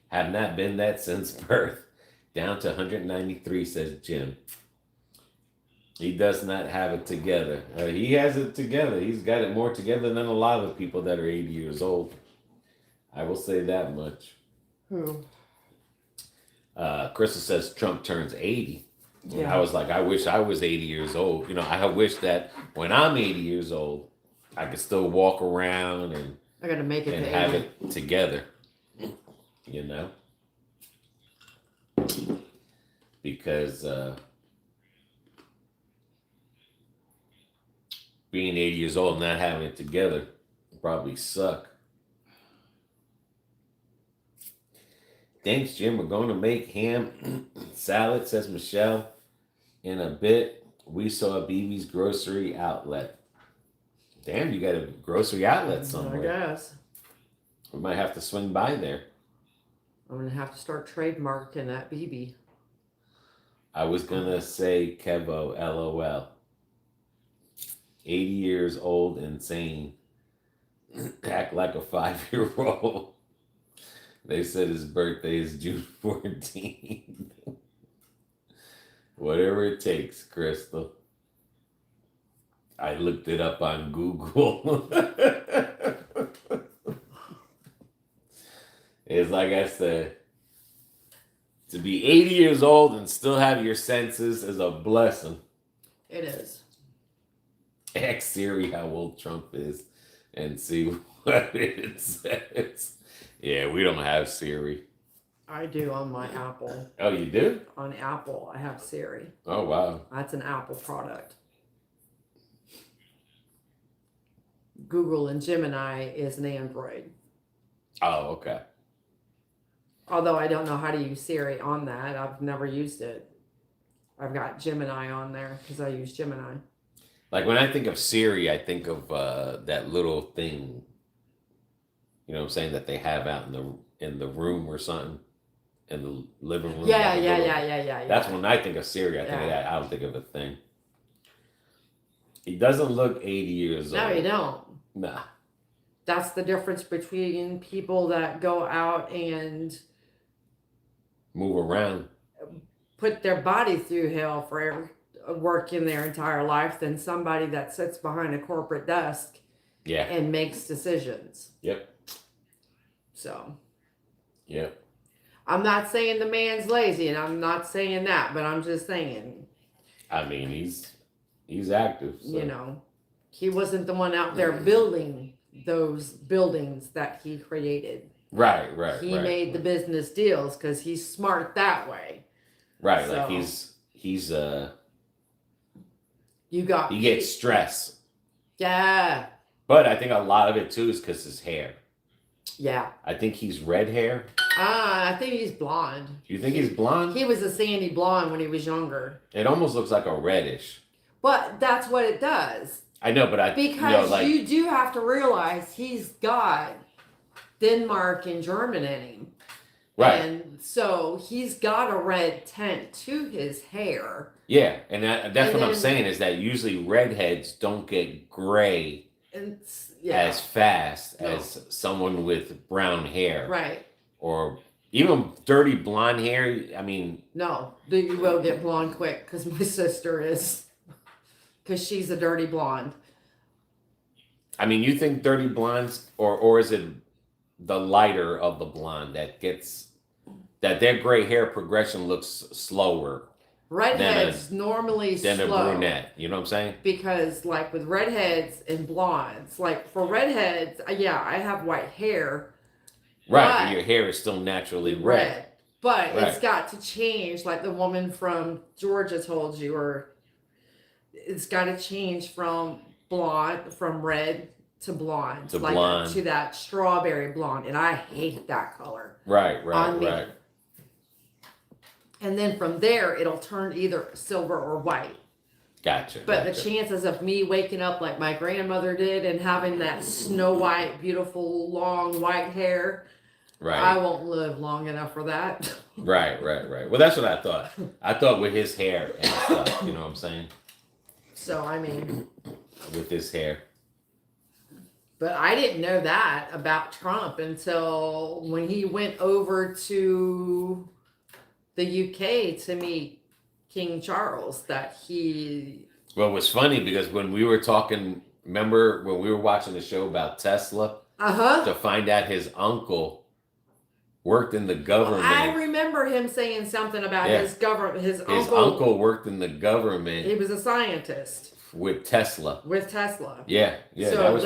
Have not been that since birth. Down to 193, says Jim. He does not have it together. He has it together. He's got it more together than a lot of people that are 80 years old. I will say that much. Who? Crystal says Trump turns 80. Yeah. I was like, I wish I was 80 years old. You know, I wish that when I'm 80 years old, I could still walk around and I gotta make it and to have 80. it together. You know? Because being 80 years old and not having it together probably suck. Thanks, Jim. We're going to make ham salad, says Michelle. In a bit, we saw BB's grocery outlet. Damn, you got a grocery outlet somewhere. I guess. We might have to swing by there. I'm going to have to start trademarking that BB. I was going to say Kevo, LOL. 80 years old, insane. Act like a 5-year-old. They said his birthday is June 14th. Whatever it takes, Crystal. I looked it up on Google. It's like I said, to be 80 years old and still have your senses is a blessing. It is. Ask Siri how old Trump is and see what it says. Yeah, we don't have Siri. I do on my Apple. Oh, you do? On Apple, I have Siri. Oh, wow. That's an Apple product. Google and Gemini is an Android. Oh, okay. Although I don't know how to use Siri on that. I've never used it. I've got Gemini on there because I use Gemini. Like when I think of Siri, I think of that little thing, you know what I'm saying, that they have out in the room or something, in the living room. Yeah. That's when I think of Siri. I think of that. I don't think of a thing. He doesn't look 80 years old. No, you don't. Nah. That's the difference between people that go out and Move around. put their body through hell for working their entire life than somebody that sits behind a corporate desk Yeah. and makes decisions. Yep. So, Yeah. I'm not saying the man's lazy, and I'm not saying that, but I'm just saying, I mean, he's active. So. you know, he wasn't the one out there building those buildings that he created. Right. He made the business deals because he's smart that way. Right, So, like he he gets stress. Yeah. But I think a lot of it too is because his hair. Yeah. I think he's red hair. I think he's blonde. You think he's blonde? He was a sandy blonde when he was younger. It almost looks like a reddish. But that's what it does. I know, but because you do have to realize he's got Denmark and German in him. Right. And so he's got a red tint to his hair. Yeah, and that's what I'm saying is that usually redheads don't get gray as fast as someone with brown hair. Right. Or even dirty blonde hair. I mean... No, you will get blonde quick because my sister is. Because she's a dirty blonde. I mean, you think dirty blondes, or is it the lighter of the blonde that their gray hair progression looks slower? Redheads normally than slow. A brunette. You know what I'm saying? Because like with redheads and blondes, like for redheads, yeah, I have white hair. Right, but your hair is still naturally red. But it's got to change, like the woman from Georgia told you, or it's got to change from red to blonde. To blonde. To that strawberry blonde. And I hate that color. Right. And then from there, it'll turn either silver or white. Gotcha. But the chances of me waking up like my grandmother did and having that snow white, beautiful, long white hair, I won't live long enough for that. Right. Well, that's what I thought. I thought with his hair and stuff, you know what I'm saying? So, I mean... With his hair. But I didn't know that about Trump until when he went over to the UK to meet King Charles, that he... Well, it was funny because when we were talking, remember when we were watching the show about Tesla? To find out his uncle worked in the government. I remember him saying something about his government. His uncle worked in the government. He was a scientist. With Tesla. Yeah. So that was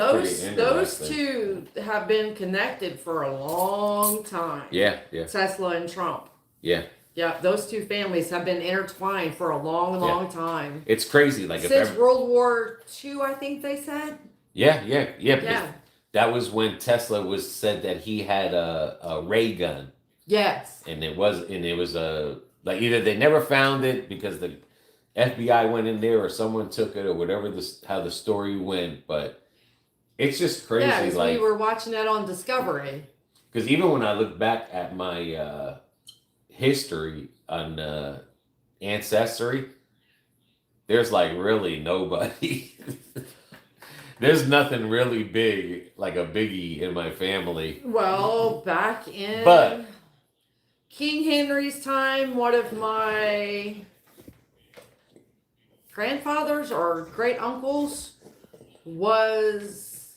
those two have been connected for a long time. Yeah. Tesla and Trump. Yeah. Yeah, those two families have been intertwined for a long time. It's crazy. Like since World War II, I think they said. Yeah. That was when Tesla said that he had a ray gun. Yes. And it was like either they never found it because the FBI went in there or someone took it or whatever how the story went, but it's just crazy. Yeah, like we were watching that on Discovery. Because even when I look back at my history on Ancestry, there's like really nobody. There's nothing really big, like a biggie in my family. Well, back in King Henry's time, one of my grandfathers or great uncles was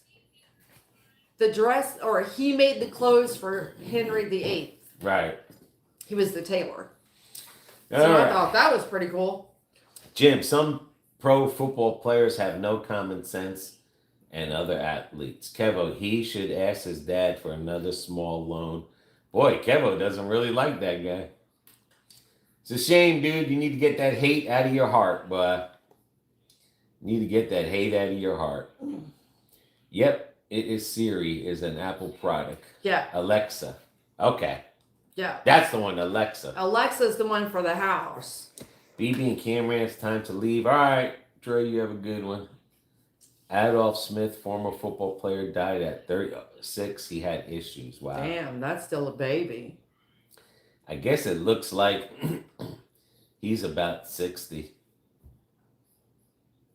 the dress, or he made the clothes for Henry VIII. Right. He was the tailor. So I thought that was pretty cool. Jim, some pro football players have no common sense and other athletes. Kevo, he should ask his dad for another small loan. Boy, Kevo doesn't really like that guy. It's a shame, dude. You need to get that hate out of your heart, boy. You need to get that hate out of your heart. Yep, it is Siri is an Apple product. Yeah. Alexa. Okay. Yeah. That's the one, Alexa. Alexa's the one for the house. BB and Cameron, it's time to leave. All right, Trey, you have a good one. Adolph Smith, former football player, died at 36. He had issues. Wow. Damn, that's still a baby. I guess it looks like he's about 60.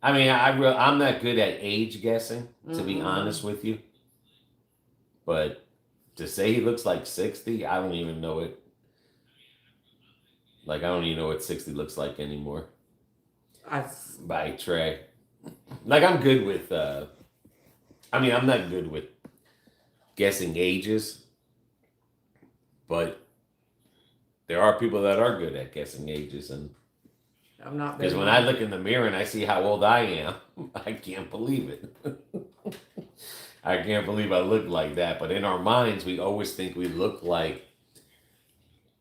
I mean, I'm not good at age guessing, to be honest with you. But to say he looks like 60, I don't even know it. Like, I don't even know what 60 looks like anymore. By Trey. Like, I'm good with, I'm not good with guessing ages. but there are people that are good at guessing ages, and I'm not because big when on I look in the mirror and I see how old I am, I can't believe it. I can't believe I look like that. But in our minds, we always think we look like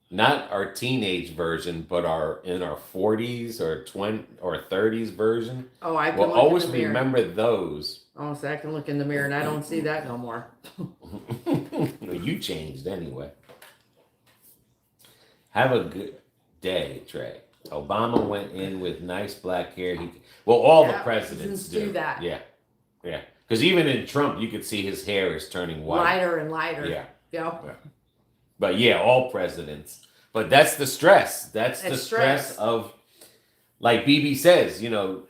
not our teenage version, but our in our 40s or 20 or 30s version. Oh, I can We'll look always in the mirror. remember those. Oh, so I can look in the mirror and I don't see that no more. You changed anyway. Have a good day, Trey. Obama went in with nice black hair. All the presidents do that. Yeah, yeah. Because even in Trump, you could see his hair is turning white. Lighter and lighter. Yeah. Yeah. But yeah, all presidents. But that's the stress. That's the stress of, like BB says, you know,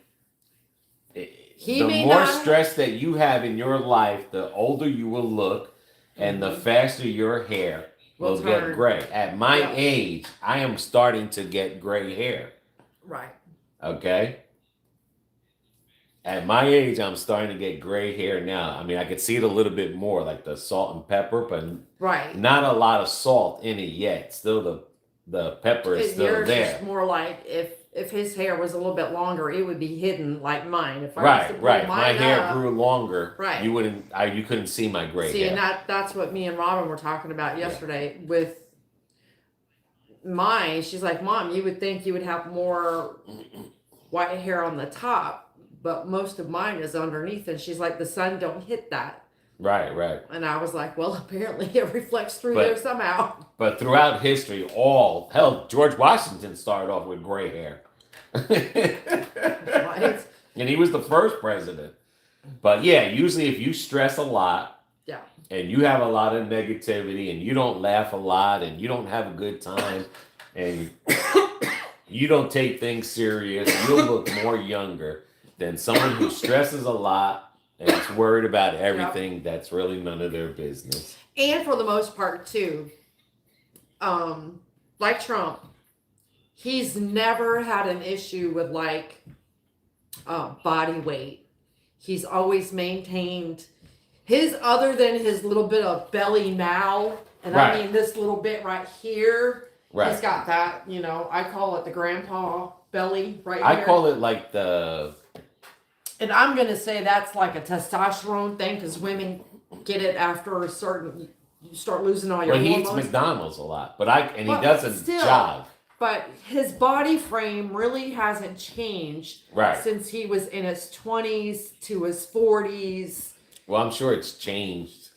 the more stress that you have in your life, the older you will look, and the faster your hair will get gray. At my age, I am starting to get gray hair. Right. Okay? At my age, I'm starting to get gray hair now. I mean, I could see it a little bit more, like the salt and pepper, but not a lot of salt in it yet. Still, the pepper is still there. It's more like if his hair was a little bit longer, it would be hidden like mine. If I right. If my hair grew longer, right, you couldn't see my gray hair. And that's what me and Robin were talking about yesterday with mine. She's like, Mom, you would think you would have more white hair on the top, but most of mine is underneath. And she's like, the sun don't hit that. Right. And I was like, well, apparently it reflects through there somehow. But throughout history, George Washington started off with gray hair. Right. And he was the first president. But yeah, usually if you stress a lot, and you have a lot of negativity, and you don't laugh a lot, and you don't have a good time, and you don't take things serious, you'll look more younger than someone who stresses a lot and is worried about everything that's really none of their business. And for the most part, too, like Trump, he's never had an issue with like body weight. He's always maintained his, other than his little bit of belly now, and I mean this little bit right here. He's got that, you know, I call it the grandpa belly right here. I call it like the... And I'm going to say that's like a testosterone thing, because women get it after a certain... You start losing all your hormones. He eats McDonald's a lot, he doesn't jog. But his body frame really hasn't changed since he was in his 20s to his 40s. Well, I'm sure it's changed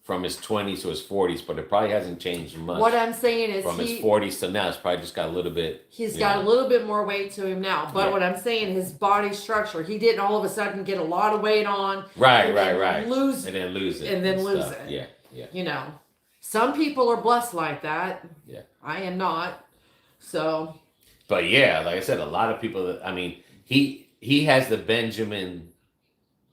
from his 20s to his 40s, but it probably hasn't changed much. What I'm saying is from his 40s to now, it's probably just got a little bit... He's got a little bit more weight to him now. But what I'm saying, his body structure, he didn't all of a sudden get a lot of weight on. Right. And then lose it. Yeah. You know, some people are blessed like that. Yeah. I am not. So. But yeah, like I said, a lot of people, he has the Benjamin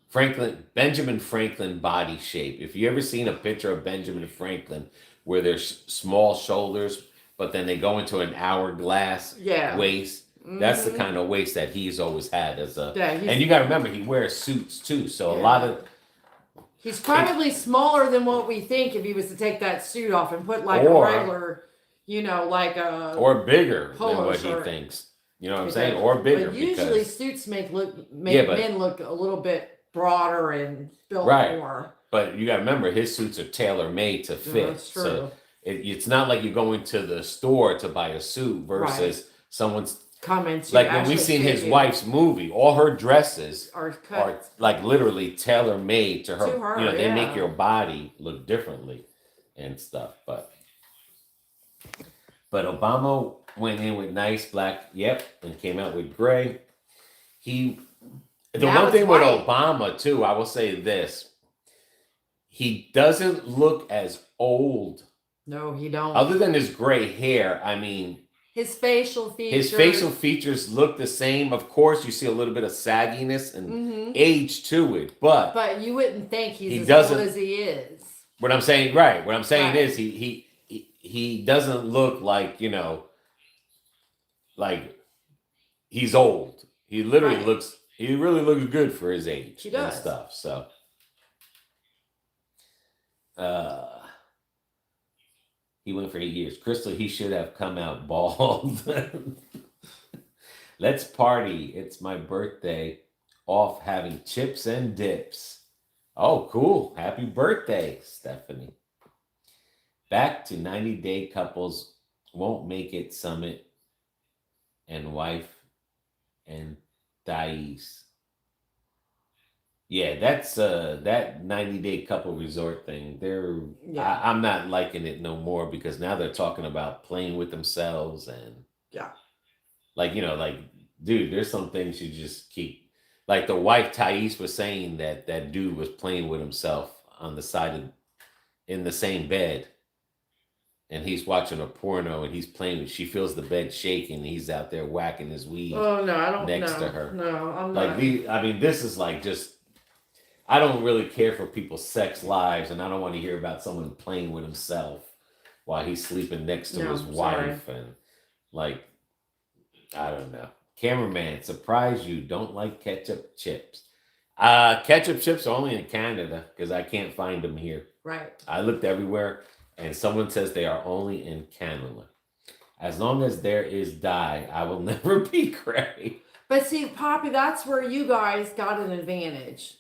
Franklin body shape. If you ever seen a picture of Benjamin Franklin where there's small shoulders, but then they go into an hourglass waist, that's the kind of waist that he's always had and you got to remember, he wears suits too. So a lot of... He's probably smaller than what we think if he was to take that suit off and put like a regular, you know, like a... Or bigger than what he thinks. You know what I'm saying? Or bigger. But usually suits make men look a little bit broader and built more. But you got to remember, his suits are tailor-made to fit. That's true. So it's not like you're going to the store to buy a suit versus someone's... Comments like when we've seen his wife's movie, all her dresses are like literally tailor made to her. You know, they make your body look differently and stuff. But Obama went in with nice black, and came out with gray. The one thing with Obama too, I will say this: he doesn't look as old. No, he don't. Other than his gray hair, I mean. His facial features look the same. Of course, you see a little bit of sagginess and age to it, but you wouldn't think he's as old as he is. What I'm saying, is he doesn't look like, you know, like he's old. He literally really looks good for his age and stuff. So, He went for 8 years. Crystal, he should have come out bald. Let's party. It's my birthday. Off having chips and dips. Oh, cool. Happy birthday, Stephanie. Back to 90-day couples won't make it summit and wife and Thais. Yeah, that's that 90-day couple resort thing. I'm not liking it no more because now they're talking about playing with themselves and Yeah. like, dude, there's some things you just keep. Like the wife Thais was saying that dude was playing with himself on the side of in the same bed. And he's watching a porno and he's playing. She feels the bed shaking. And he's out there whacking his weed. Oh no, I don't next know. to her. No, I'm like not. I mean, this is like just. I don't really care for people's sex lives, and I don't want to hear about someone playing with himself while he's sleeping next to his wife. And like, I don't know. Cameraman, surprise you don't like ketchup chips. Ketchup chips are only in Canada because I can't find them here. Right. I looked everywhere. And someone says they are only in Canada. As long as there is dye, I will never be gray. But see, Poppy, that's where you guys got an advantage.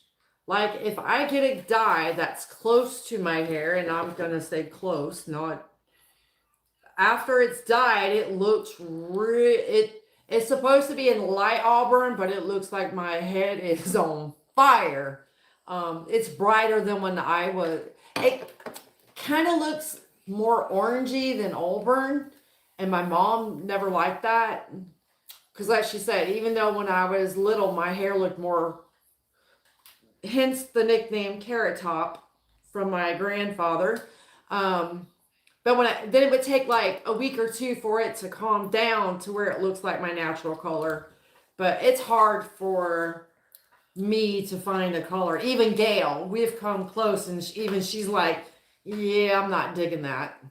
Like, if I get a dye that's close to my hair, and I'm going to say close, not... After it's dyed, it looks... It's supposed to be in light auburn, but it looks like my head is on fire. It's brighter than when I was... It kind of looks more orangey than auburn, and my mom never liked that because, like she said, even though when I was little my hair looked more, hence the nickname Carrot Top from my grandfather. But then it would take like a week or two for it to calm down to where it looks like my natural color. But it's hard for me to find a color. Even Gail, we've come close, and even she's like, yeah, I'm not digging that.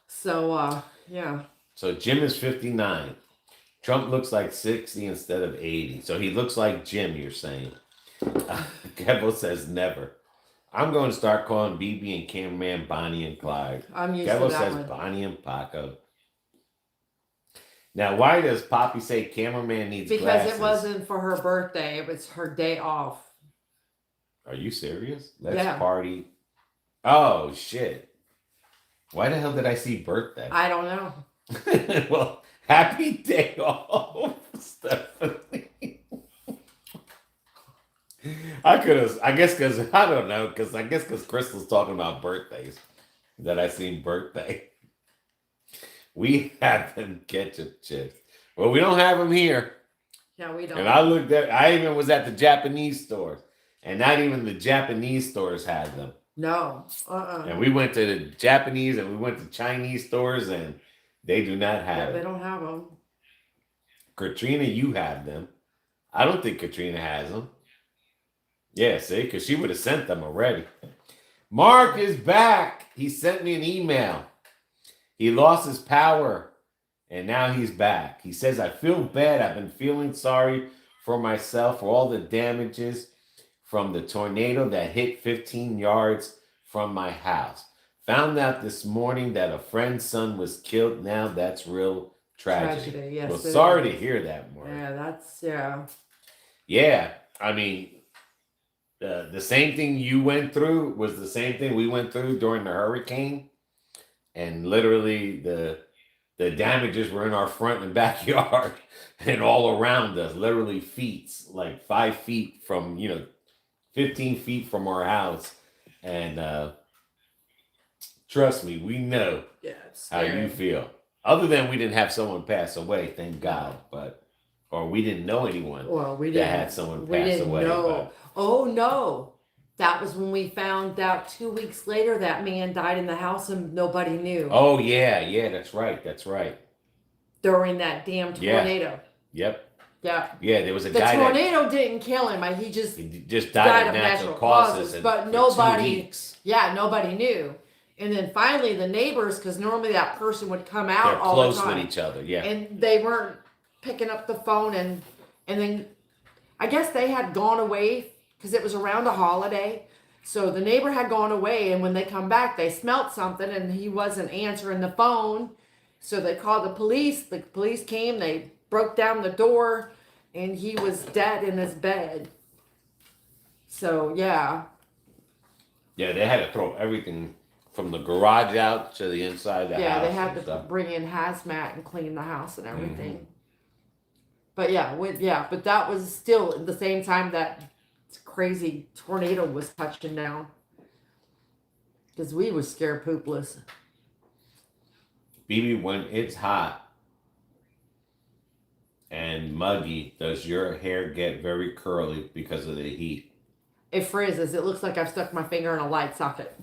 So, yeah. So Jim is 59. Trump looks like 60 instead of 80. So he looks like Jim, you're saying. Kevo says never. I'm going to start calling BB and cameraman Bonnie and Clyde. I'm used Kevo to that says one. Bonnie and Paco. Now, why does Poppy say cameraman needs glasses? Because it wasn't for her birthday. It was her day off. Are you serious? Let's party. Oh, shit. Why the hell did I see birthday? I don't know. Well, happy day off, Stephanie. I guess because Crystal's talking about birthdays that I seen birthday. We have them ketchup chips. Well, we don't have them here. Yeah, we don't. And I even was at the Japanese stores, and not even the Japanese stores had them. No. And we went to the Japanese and we went to Chinese stores, and they do not have They don't have them. Katrina, you have them. I don't think Katrina has them. Yeah, see, because she would have sent them already. Mark is back. He sent me an email. He lost his power, and now he's back. He says, I feel bad. I've been feeling sorry for myself for all the damages from the tornado that hit 15 yards from my house. Found out this morning that a friend's son was killed. Now that's real tragedy. Yes, well, sorry to hear that, Mark. Yeah, Yeah, I mean, the same thing you went through was the same thing we went through during the hurricane. And literally the damages were in our front and backyard and all around us, literally feet, like 5 feet from, 15 feet from our house. And trust me, we know how you feel. Other than we didn't have someone pass away, thank God. Or we didn't know anyone that had someone pass away. Know. Oh, no. That was when we found out 2 weeks later that man died in the house and nobody knew. Oh, yeah, that's right. During that damn tornado. Yep. Yeah. Yeah, there was a guy. The tornado didn't kill him. He just died of natural causes. But nobody knew. And then finally the neighbors, because normally that person would come out They're all close the time. with each other, yeah. And they weren't picking up the phone. And then I guess they had gone away because it was around a holiday. So the neighbor had gone away, and when they come back, they smelt something, and he wasn't answering the phone. So they called the police. The police came. They broke down the door, and he was dead in his bed. So yeah. Yeah, they had to throw everything from the garage out to the inside of the house. Yeah, they had to stuff. bring in hazmat and clean the house and everything. Mm-hmm. But but that was still at the same time that crazy tornado was touching down. Because we was scared poopless. BB, when it's hot and muggy, does your hair get very curly because of the heat? It frizzes. It looks like I've stuck my finger in a light socket.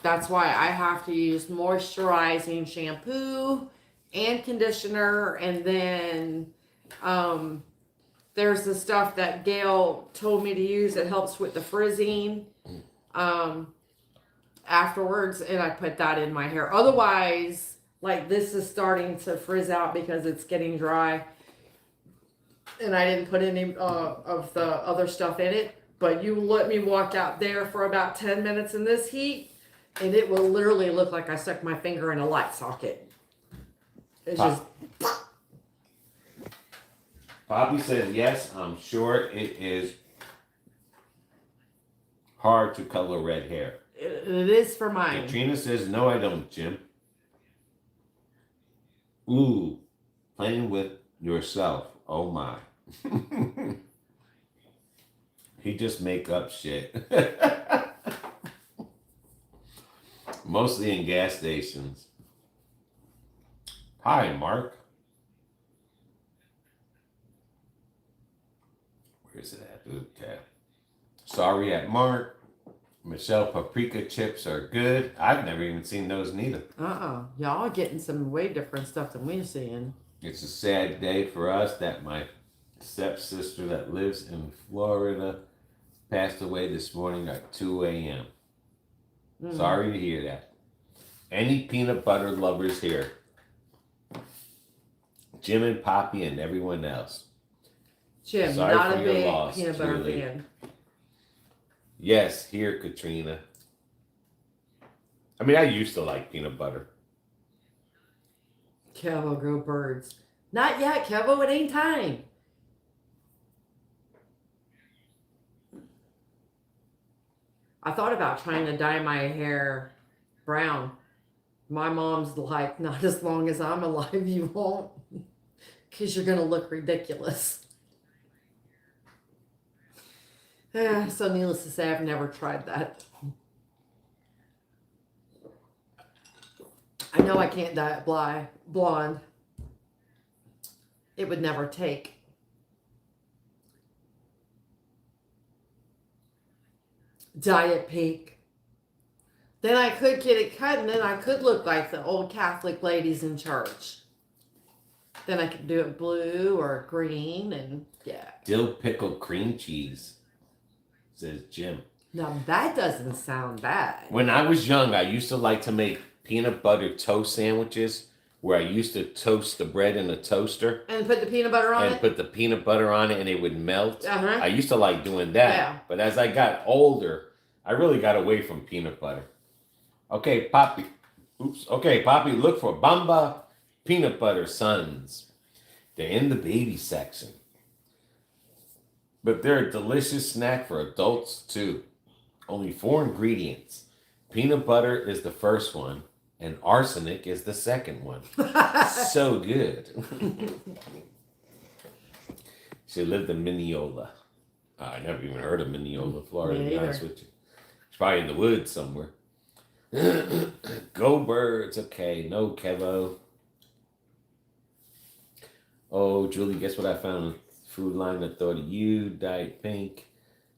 That's why I have to use moisturizing shampoo and conditioner, and then there's the stuff that Gail told me to use that helps with the frizzing afterwards, and I put that in my hair. Otherwise, like, this is starting to frizz out because it's getting dry, and I didn't put any of the other stuff in it. But you let me walk out there for about 10 minutes in this heat, and it will literally look like I stuck my finger in a light socket. It's just... Bobby says, yes, I'm sure it is hard to color red hair. It is for mine. Katrina says, no, I don't, Jim. Ooh, playing with yourself. Oh, my. He just make up shit. Mostly in gas stations. Hi, Mark. Where's it at? Okay. Sorry at Mark. Michelle, paprika chips are good. I've never even seen those neither. Y'all are getting some way different stuff than we're seeing. It's a sad day for us that my stepsister that lives in Florida passed away this morning at 2 a.m. Mm-hmm. Sorry to hear that. Any peanut butter lovers here? Jim and Poppy and everyone else. Jim, sorry not for a your big loss, peanut butter Julie. fan. Yes, here, Katrina. I mean, I used to like peanut butter. Kevo, grow birds. Not yet, Kevo. It ain't time. I thought about trying to dye my hair brown. My mom's like, not as long as I'm alive, you won't. Because you're going to look ridiculous. So needless to say, I've never tried that. I know I can't dye it blonde. It would never take. Dye it pink. Then I could get it cut, and then I could look like the old Catholic ladies in church. Then I could do it blue or green, and yeah. Dill pickle cream cheese, says Jim. Now that doesn't sound bad. When I was young, I used to like to make peanut butter toast sandwiches where I used to toast the bread in a toaster. And put the peanut butter on it? And put the peanut butter on it and it would melt. Uh-huh. I used to like doing that. Yeah. But as I got older, I really got away from peanut butter. Okay, Poppy. Okay, Poppy, look for Bamba peanut butter suns. They're in the baby section. But they're a delicious snack for adults too. Only 4 ingredients. Peanut butter is the first one, and arsenic is the second one. So good. She lived in Mineola. I never even heard of Mineola, Florida, to be honest with you. It's probably in the woods somewhere. Go birds. Okay, no Kevo. Oh, Julie, guess what I found? Food line that thought of you, dyed pink.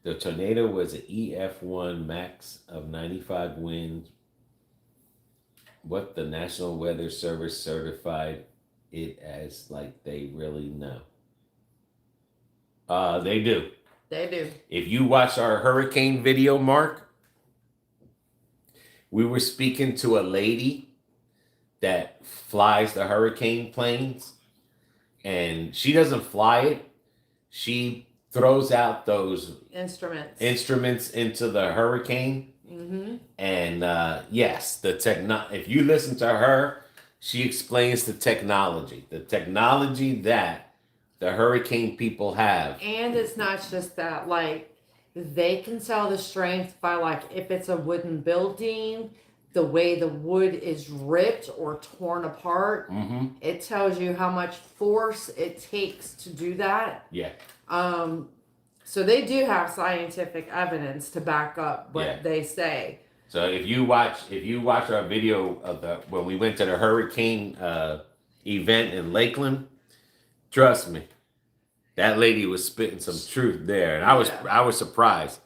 The tornado was an EF1 max of 95 winds. What the National Weather Service certified it as, like they really know. They do. They do. If you watch our hurricane video, Mark, we were speaking to a lady that flies the hurricane planes, and she doesn't fly it. She throws out those instruments into the hurricane. Mm-hmm. And yes, if you listen to her, she explains the technology that the hurricane people have. And it's not just that, like, they can tell the strength by, like, if it's a wooden building, the way the wood is ripped or torn apart. Mm-hmm. It tells you how much force it takes to do that. Yeah. So they do have scientific evidence to back up what they say. So if you watch our video of when we went to the hurricane event in Lakeland, trust me, that lady was spitting some truth there, and I was surprised.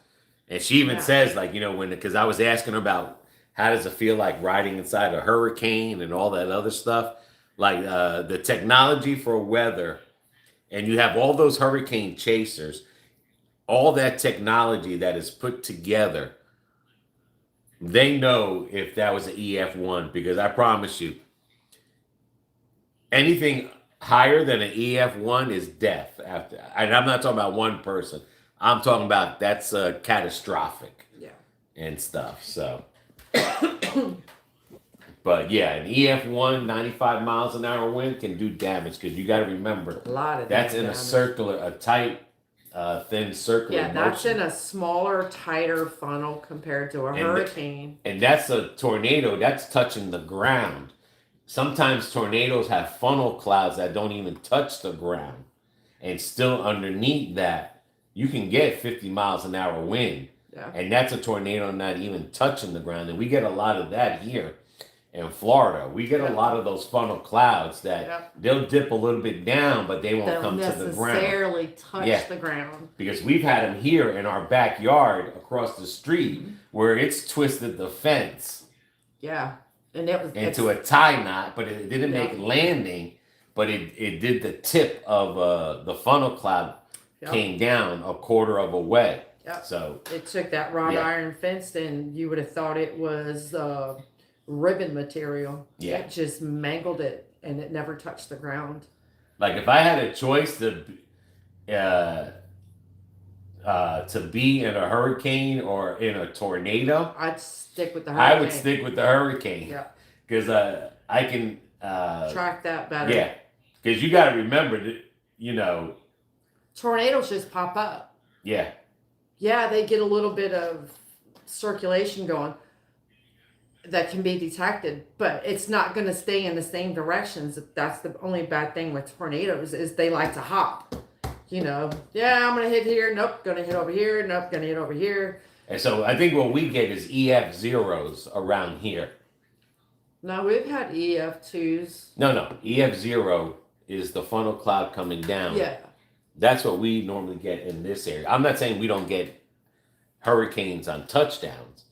And she even says, like, because I was asking her about how does it feel like riding inside a hurricane and all that other stuff, like the technology for weather, and you have all those hurricane chasers, all that technology that is put together. They know if that was an EF1, because I promise you, anything higher than an EF1 is death. And I'm not talking about one person. I'm talking about that's catastrophic. Yeah. And stuff. So, but yeah, an EF1, 95 miles an hour wind can do damage, because you got to remember, a lot of that's in damage. a tight, thin circular motion. That's in a smaller, tighter funnel compared to a hurricane. And that's a tornado. That's touching the ground. Sometimes tornadoes have funnel clouds that don't even touch the ground. And still underneath that, you can get 50 miles an hour wind. Yeah. And that's a tornado not even touching the ground. And we get a lot of that here in Florida. We get a lot of those funnel clouds that they'll dip a little bit down, but they won't come to the ground. Necessarily touch the ground. Because we've had them here in our backyard across the street where it's twisted the fence. Yeah. And it was into a tie knot, but it didn't make landing, but it did the tip of the funnel cloud came down a quarter of a way. Yep. So it took that wrought iron fence, and you would have thought it was ribbon material. Yeah. It just mangled it, and it never touched the ground. Like if I had a choice to be in a hurricane or in a tornado, I'd stick with the hurricane. I would stick with the hurricane. Yeah. Because I can track that better. Yeah. Because you got to remember that, tornadoes just pop up. Yeah. Yeah, they get a little bit of circulation going that can be detected, but it's not going to stay in the same directions. That's the only bad thing with tornadoes, is they like to hop. I'm going to hit here. Nope, going to hit over here. Nope, going to hit over here. And so I think what we get is EF zeros around here. No, we've had EF2s. No. EF zero is the funnel cloud coming down. Yeah. That's what we normally get in this area. I'm not saying we don't get hurricanes on touchdowns,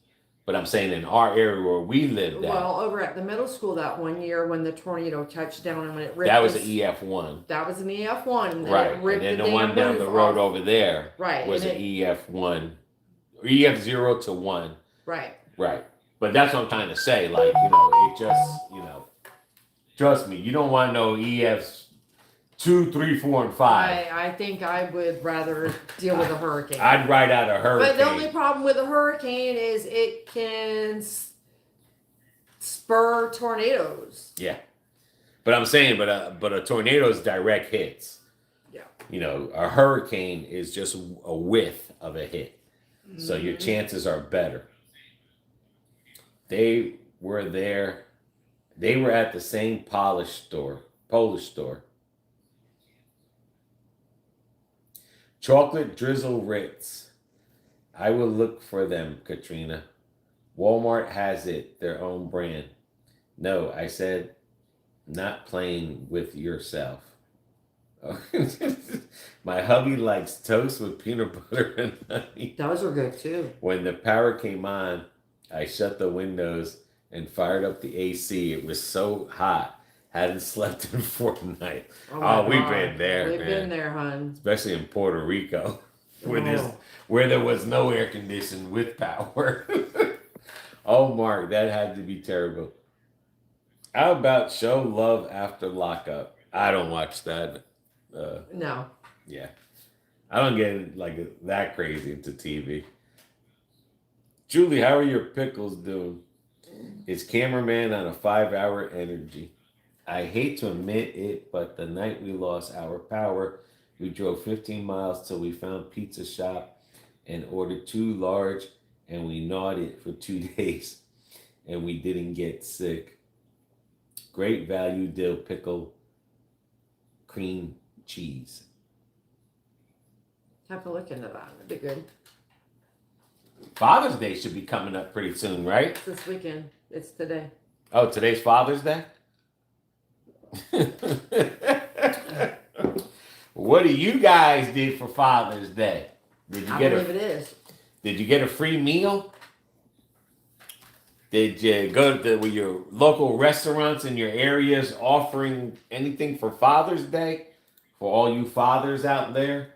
but I'm saying in our area where we lived at. Well, over at the middle school that one year when the tornado touched down and when it ripped. That was an EF1. That was an EF1. Right. And then the one down the road over there was an EF1. EF0 to 1. Right. Right. But that's what I'm trying to say. Like, it just, trust me, you don't want no EFs 2, 3, 4, and 5. I think I would rather deal with a hurricane. I'd ride out a hurricane. But the only problem with a hurricane is it can spur tornadoes. Yeah. But I'm saying, but a tornado is direct hits. Yeah. A hurricane is just a whiff of a hit. So your chances are better. They were there. They were at the same Polish store. Chocolate drizzle Ritz. I will look for them, Katrina. Walmart has it, their own brand. No, I said, not playing with yourself. My hubby likes toast with peanut butter and honey. Those are good too. When the power came on, I shut the windows and fired up the AC. It was so hot. Hadn't slept in 4 nights. Oh, we've been there. We've been there, hon. Especially in Puerto Rico, where there was no air conditioning with power. Oh, Mark, that had to be terrible. How about Show Love After Lockup? I don't watch that. No. Yeah. I don't get like that crazy into TV. Julie, how are your pickles doing? It's cameraman on a 5-hour energy. I hate to admit it, but the night we lost our power, we drove 15 miles till we found pizza shop and ordered 2 large, and we gnawed it for 2 days, and we didn't get sick. Great value dill pickle cream cheese. Have to look into that. It'd be good. Father's Day should be coming up pretty soon, right? It's this weekend. It's today. Oh, today's Father's Day? What do you guys do for Father's Day? Did you I get believe it is. Did you get a free meal? Did you go to your local restaurants in your areas offering anything for Father's Day for all you fathers out there,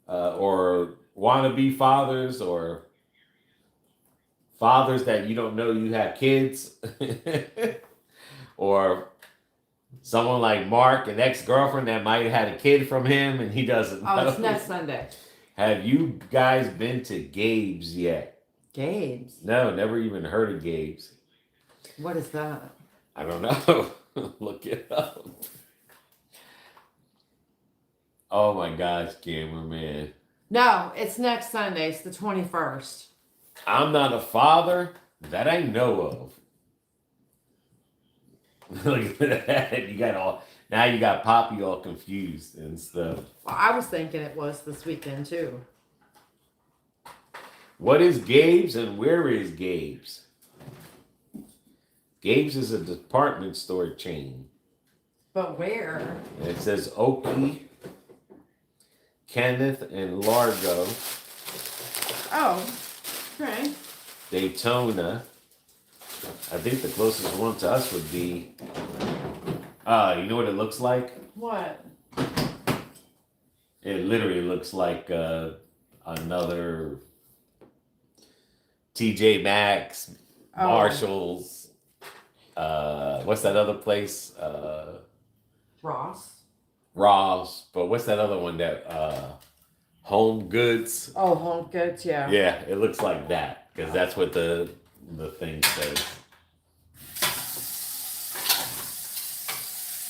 or wannabe fathers, or fathers that you don't know you have kids, or someone like Mark, an ex-girlfriend that might have had a kid from him and he doesn't know. Oh, it's next Sunday. Have you guys been to Gabe's yet? Gabe's? No, never even heard of Gabe's. What is that? I don't know. Look it up. Oh my gosh, cameraman. No, it's next Sunday. It's the 21st. I'm not a father that I know of. Look at that. You got Poppy all confused and stuff. Well, I was thinking it was this weekend too. What is Gabe's and where is Gabe's? Gabe's is a department store chain. But where? And it says Oakley, Kenneth, and Largo. Oh, okay. Daytona. I think the closest one to us would be, you know what it looks like? What? It literally looks like another TJ Maxx, Marshalls. What's that other place? Ross. But what's that other one that Home Goods? Oh, Home Goods, yeah. Yeah, it looks like that because that's what the thing says.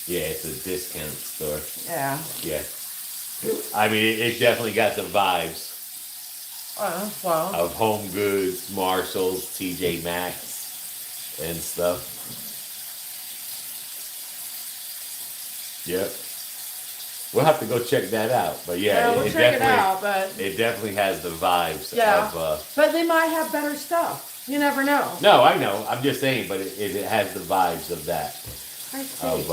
Yeah, it's a discount store. Yeah. Yeah. I mean, it definitely got the vibes Well. of Home Goods, Marshalls, TJ Maxx, and stuff. Yep. We'll have to go check that out. But yeah, we'll check it out, but it definitely has the vibes of but they might have better stuff. You never know. No, I know. I'm just saying, but it has the vibes of that. Of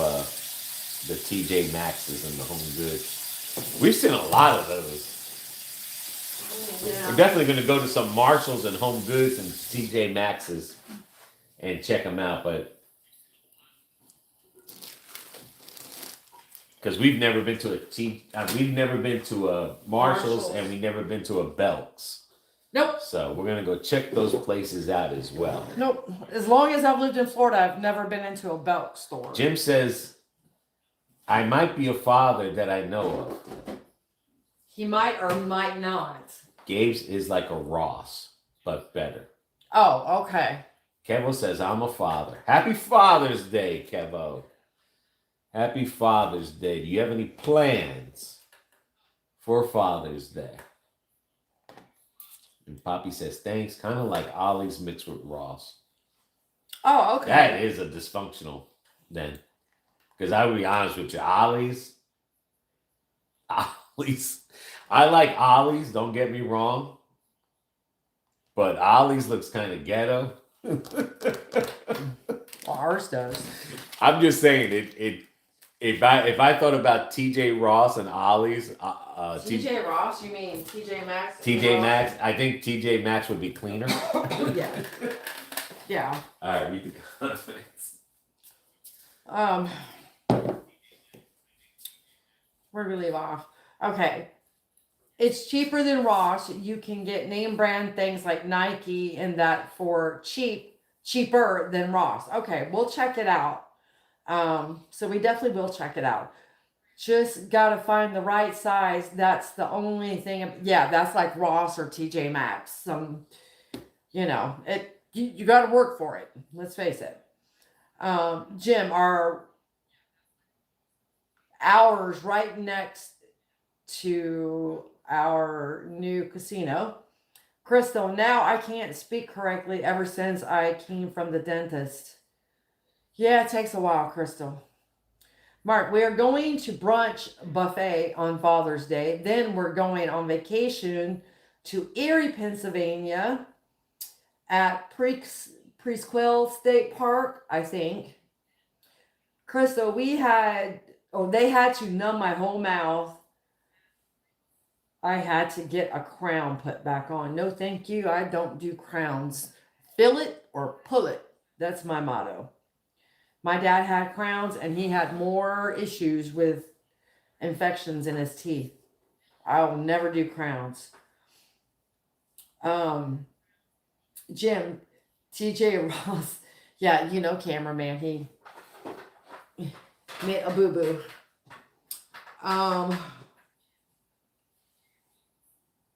the TJ Maxxes and the Home Goods. We've seen a lot of those. Yeah. We're definitely going to go to some Marshalls and Home Goods and TJ Maxxes and check them out, but because we've never been to a Marshalls and we've never been to a Belk's. Nope. So we're gonna go check those places out as well. Nope. As long as I've lived in Florida, I've never been into a Belk store. Jim says, I might be a father that I know of. He might or might not. Gabe's is like a Ross, but better. Oh, okay. Kevo says, I'm a father. Happy Father's Day, Kevo. Happy Father's Day. Do you have any plans for Father's Day? And Poppy says, thanks. Kind of like Ollie's mixed with Ross. Oh, okay. That is a dysfunctional then. Because I will be honest with you, Ollie's. I like Ollie's, don't get me wrong. But Ollie's looks kind of ghetto. Well, ours does. I'm just saying if I thought about TJ Ross and Ollie's, TJ Ross, you mean TJ Maxx? TJ Maxx, I think TJ Maxx would be cleaner. Yeah. Yeah. All right, read the comments. Where do we leave off? Okay. It's cheaper than Ross. You can get name brand things like Nike and that for cheaper than Ross. Okay, we'll check it out. So we definitely will check it out. Just gotta find the right size. That's the only thing. Yeah, that's like Ross or TJ Maxx. You got to work for it. Let's face it. Jim, our hours right next to our new casino. Crystal, now I can't speak correctly ever since I came from the dentist. Yeah, it takes a while, Crystal. Mark, we are going to brunch buffet on Father's Day. Then we're going on vacation to Erie, Pennsylvania at Presqu'île State Park, I think. Crystal, they had to numb my whole mouth. I had to get a crown put back on. No, thank you. I don't do crowns. Fill it or pull it. That's my motto. My dad had crowns and he had more issues with infections in his teeth. I'll never do crowns. Jim, TJ Ross. Yeah, cameraman. He made a boo-boo.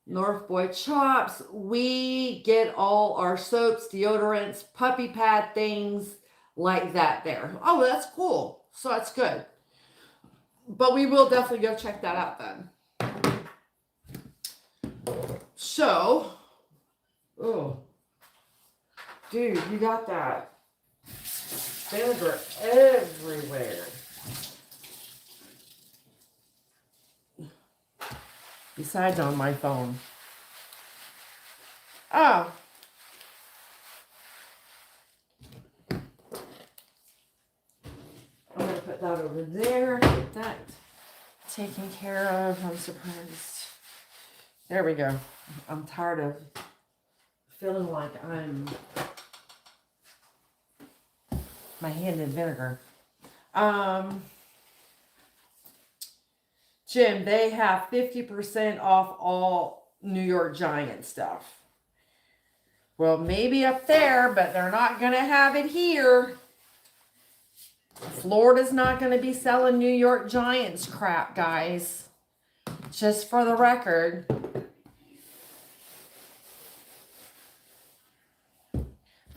North Boy Chops. We get all our soaps, deodorants, puppy pad things like that there. Oh, that's cool. So that's good. But we will definitely go check that out then. So, oh, dude, you got that vinegar everywhere. Besides on my phone. Oh. I'm going to put that over there. Get that taken care of. I'm surprised. There we go. I'm tired of feeling like my hand in vinegar. Jim, they have 50% off all New York Giant stuff. Well, maybe up there, but they're not going to have it here. Florida's not going to be selling New York Giants crap, guys. Just for the record.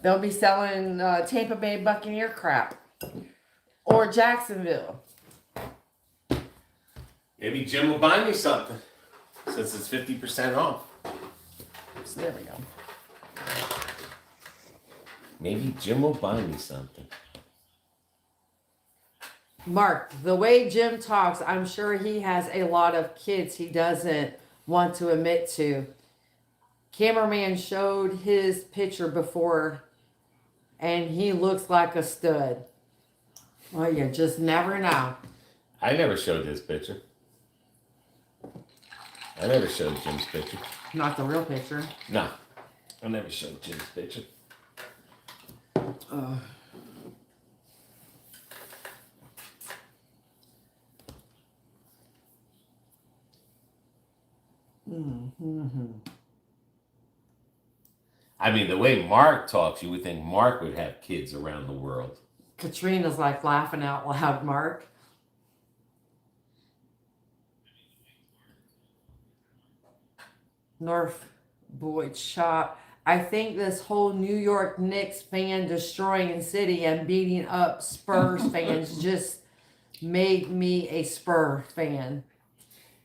They'll be selling Tampa Bay Buccaneer crap. Or Jacksonville. Maybe Jim will buy me something since it's 50% off. So there we go. Maybe Jim will buy me something. Mark, the way Jim talks, I'm sure he has a lot of kids he doesn't want to admit to. Cameraman showed his picture before, and he looks like a stud. Well, you just never know. I never showed his picture. I never showed Jim's picture. Not the real picture. No, I never showed Jim's picture. I mean, the way Mark talks, you would think Mark would have kids around the world. Katrina's like laughing out loud, Mark. North Boy Chop. I think this whole New York Knicks fan destroying city and beating up Spurs fans just made me a Spurs fan.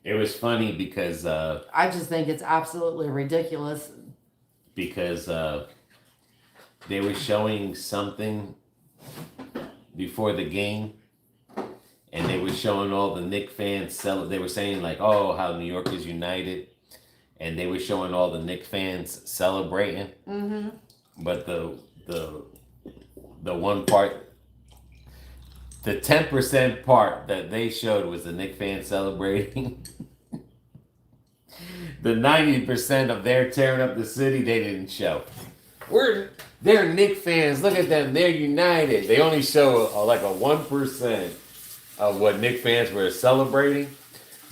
It was funny because I just think it's absolutely ridiculous. Because they were showing something before the game, and they were showing all the Knicks fans. They were saying like, "Oh, how New York is united," and they were showing all the Knicks fans celebrating. Mm-hmm. But the one part, the 10% part that they showed was the Knicks fans celebrating. The 90% of their tearing up the city, they didn't show. They're Knicks fans. Look at them. They're united. They only show like a 1% of what Knicks fans were celebrating,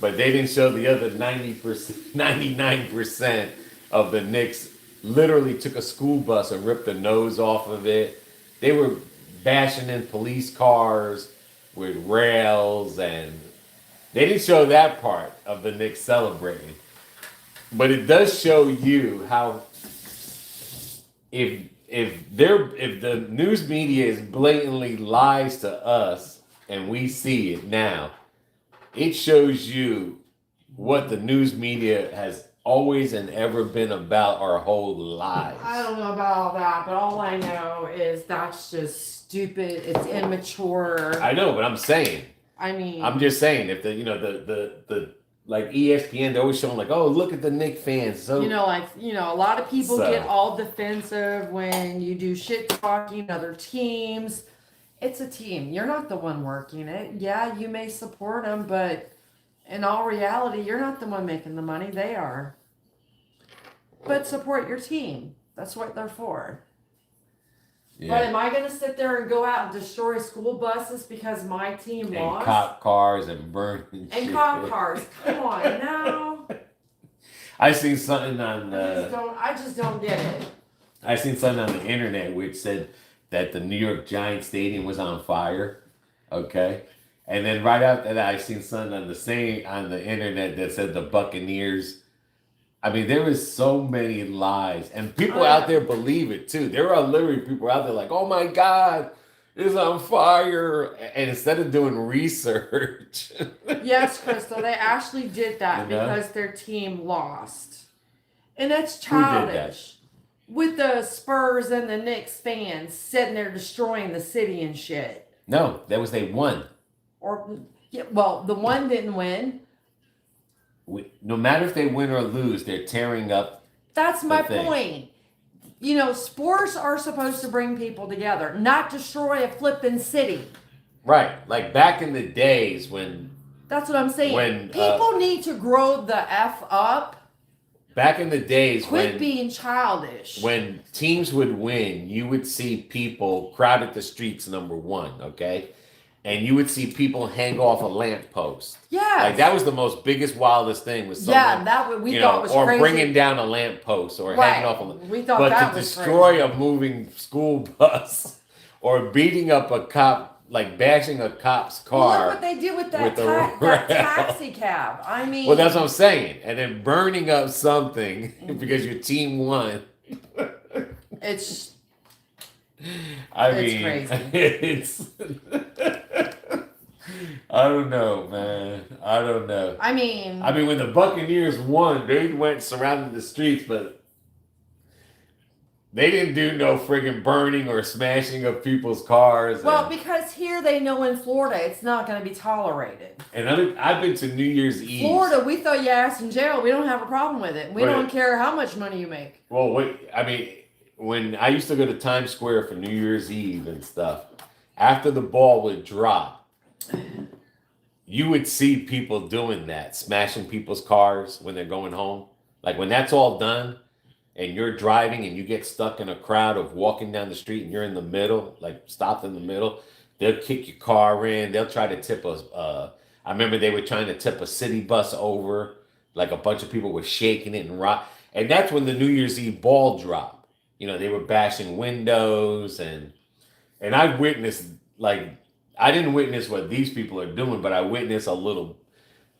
but they didn't show the other 90%, 99% of the Knicks literally took a school bus and ripped the nose off of it. They were bashing in police cars with rails and They didn't show that part of the Knicks celebrating, but it does show you how if the news media is blatantly lies to us and we see it now, it shows you what the news media has always and ever been about our whole lives. I don't know about all that, but all I know is that's just stupid. It's immature. I know, but I'm saying. I mean, I'm just saying if the like ESPN, they're always showing like, oh, look at the Knicks fans. So a lot of people get all defensive when you do shit talking other teams. It's a team. You're not the one working it. Yeah, you may support them, but in all reality, you're not the one making the money. They are. But support your team. That's what they're for. Yeah. But am I going to sit there and go out and destroy school buses because my team lost? And cop cars and burn and cop cars. Come on now. I seen something on. I just don't get it. I seen something on the internet which said that the New York Giants stadium was on fire. Okay. And then right after that, I seen something on the internet that said the Buccaneers. I mean, there was so many lies, and people out there believe it too. There are literally people out there like, "Oh my God, it's on fire!" And instead of doing research, yes, Crystal, they actually did that because their team lost, and that's childish. With the Spurs and the Knicks fans sitting there destroying the city and shit. No, that was they won. The one didn't win. No matter if they win or lose, they're tearing up. That's my point. Sports are supposed to bring people together, not destroy a flipping city. Right. Like back in the days when... That's what I'm saying. When people need to grow the F up. Back in the days Quit being childish. When teams would win, you would see people crowded the streets, number one, okay? And you would see people hang off a lamppost. Yeah. Like that was the most biggest, wildest thing was someone, we thought was or crazy. Bringing down a lamppost or hanging off a lamppost. We thought that was crazy. But to destroy crazy. a moving school bus or beating up a cop, like bashing a cop's car. Well, look what they did with that taxi cab. I mean. Well, that's what I'm saying. And then burning up something because your team won. It's crazy. I don't know, man. I don't know. I mean, when the Buccaneers won, they went surrounding the streets, but they didn't do no friggin' burning or smashing of people's cars. Well, because here they know in Florida it's not going to be tolerated. And I've been to New Year's Eve. Florida, we throw your ass in jail. We don't have a problem with it. We don't care how much money you make. Well, when I used to go to Times Square for New Year's Eve and stuff, after the ball would drop, you would see people doing that, smashing people's cars when they're going home. Like when that's all done and you're driving and you get stuck in a crowd of walking down the street and you're in the middle, like stopped in the middle, they'll kick your car in. They'll try to tip I remember they were trying to tip a city bus over. Like a bunch of people were shaking it and rock. And that's when the New Year's Eve ball dropped. They were bashing windows and I witnessed I didn't witness what these people are doing, but I witnessed a level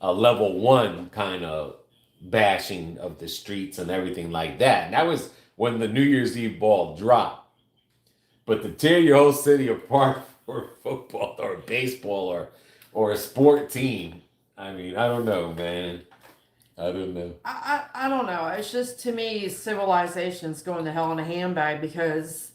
one kind of bashing of the streets and everything like that. And that was when the New Year's Eve ball dropped. But to tear your whole city apart for football or baseball or a sport team, I don't know, man. I don't know. I don't know. It's just, to me, civilization's going to hell in a handbag because...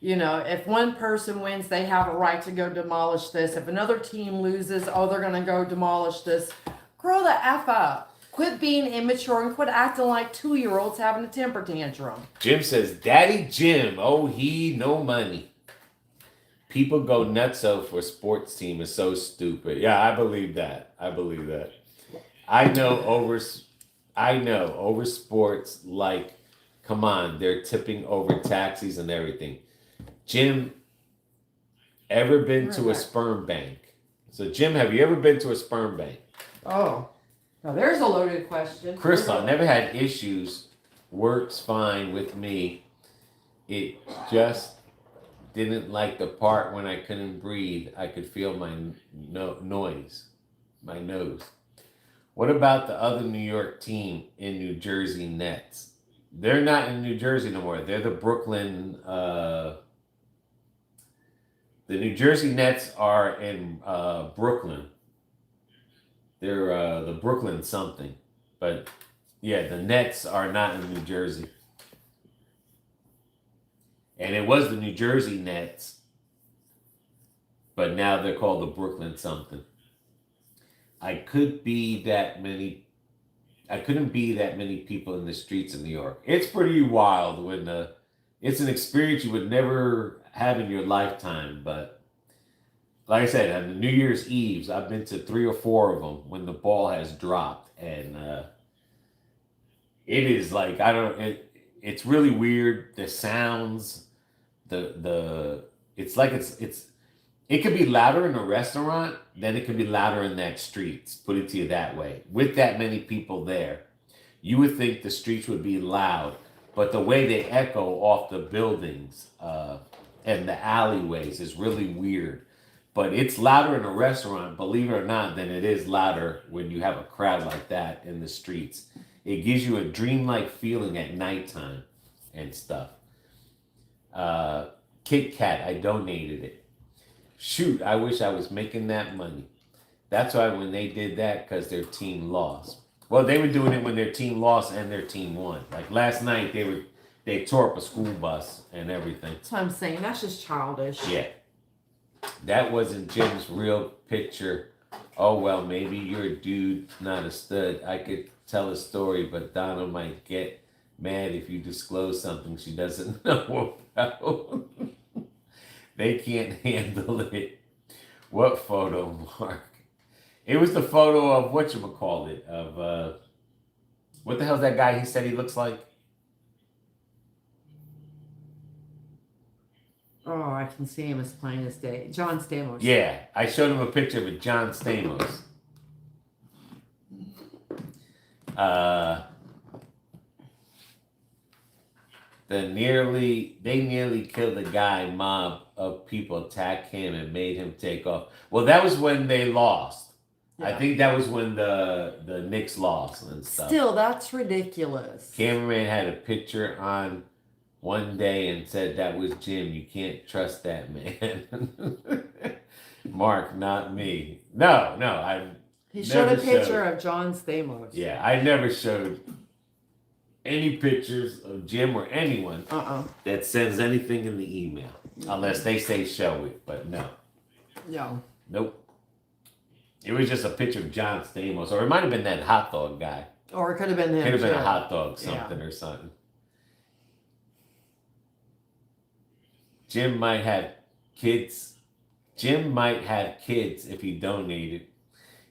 if one person wins, they have a right to go demolish this. If another team loses, they're going to go demolish this. Grow the F up. Quit being immature and quit acting like 2-year-olds having a temper tantrum. Jim says, Daddy Jim, he no money. People go nutso for sports team is so stupid. Yeah, I believe that. I know over sports, like, come on, they're tipping over taxis and everything. Jim, ever been to a sperm bank? So, Jim, have you ever been to a sperm bank? Oh, now there's a loaded question. Crystal, I never had issues. Works fine with me. It just didn't like the part when I couldn't breathe. I could feel my noise. my nose. What about the other New York team in New Jersey Nets? They're not in New Jersey no more. They're the Brooklyn. The New Jersey Nets are in Brooklyn. They're the Brooklyn something. But yeah, the Nets are not in New Jersey. And it was the New Jersey Nets. But now they're called the Brooklyn something. I couldn't be that many people in the streets of New York. It's pretty wild when it's an experience you would never have in your lifetime. But like I said, on the New Year's Eves, I've been to 3 or 4 of them when the ball has dropped, and it is like it's really weird. The sounds, it's like it could be louder in a restaurant than it could be louder in that streets. Put it to you that way. With that many people there, you would think the streets would be loud, but the way they echo off the buildings and the alleyways is really weird. But it's louder in a restaurant, believe it or not, than it is louder when you have a crowd like that in the streets. It gives you a dreamlike feeling at nighttime and stuff. Kit Kat, I donated it. Shoot, I wish I was making that money. That's why when they did that, because their team lost. Well, they were doing it when their team lost and their team won. Like last night, they tore up a school bus and everything. That's what I'm saying. That's just childish. Yeah. That wasn't Jim's real picture. Oh, well, maybe you're a dude, not a stud. I could tell a story, but Donna might get mad if you disclose something she doesn't know about. They can't handle it. What photo, Mark? It was the photo of whatchamacallit, of what the hell's that guy he said he looks like? Oh, I can see him as plain as day. John Stamos. Yeah, I showed him a picture of John Stamos. They nearly killed a guy. Mob of people attacked him and made him take off. Well, that was when they lost. Yeah. I think that was when the Knicks lost and stuff. Still, that's ridiculous. Cameraman had a picture on one day and said that was Jim. You can't trust that man. Mark, not me. No. He showed a picture of John Stamos. Yeah, I never showed any pictures of Jim or anyone that sends anything in the email. Unless they say show it, but no. No. Nope. It was just a picture of John Stamos. Or it might have been that hot dog guy. Or it could have been him. Could have been a hot dog something or something. Jim might have kids. Jim might have kids if he donated.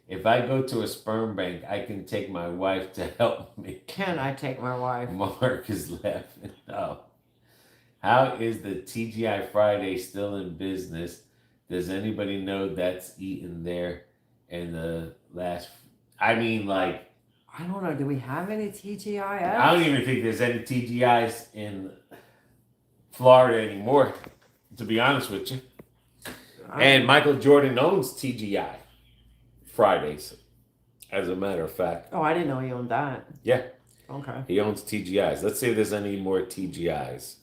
If I go to a sperm bank, I can take my wife to help me. Can I take my wife? Mark is laughing. Oh. How is the TGI Friday still in business? Does anybody know that's eaten there in the last... I mean, like... I don't know. Do we have any TGIs? I don't even think there's any TGIs in Florida anymore, to be honest with you. And Michael Jordan owns TGI Fridays, as a matter of fact. Oh, I didn't know he owned that. Yeah. Okay. He owns TGIs. Let's see if there's any more TGIs.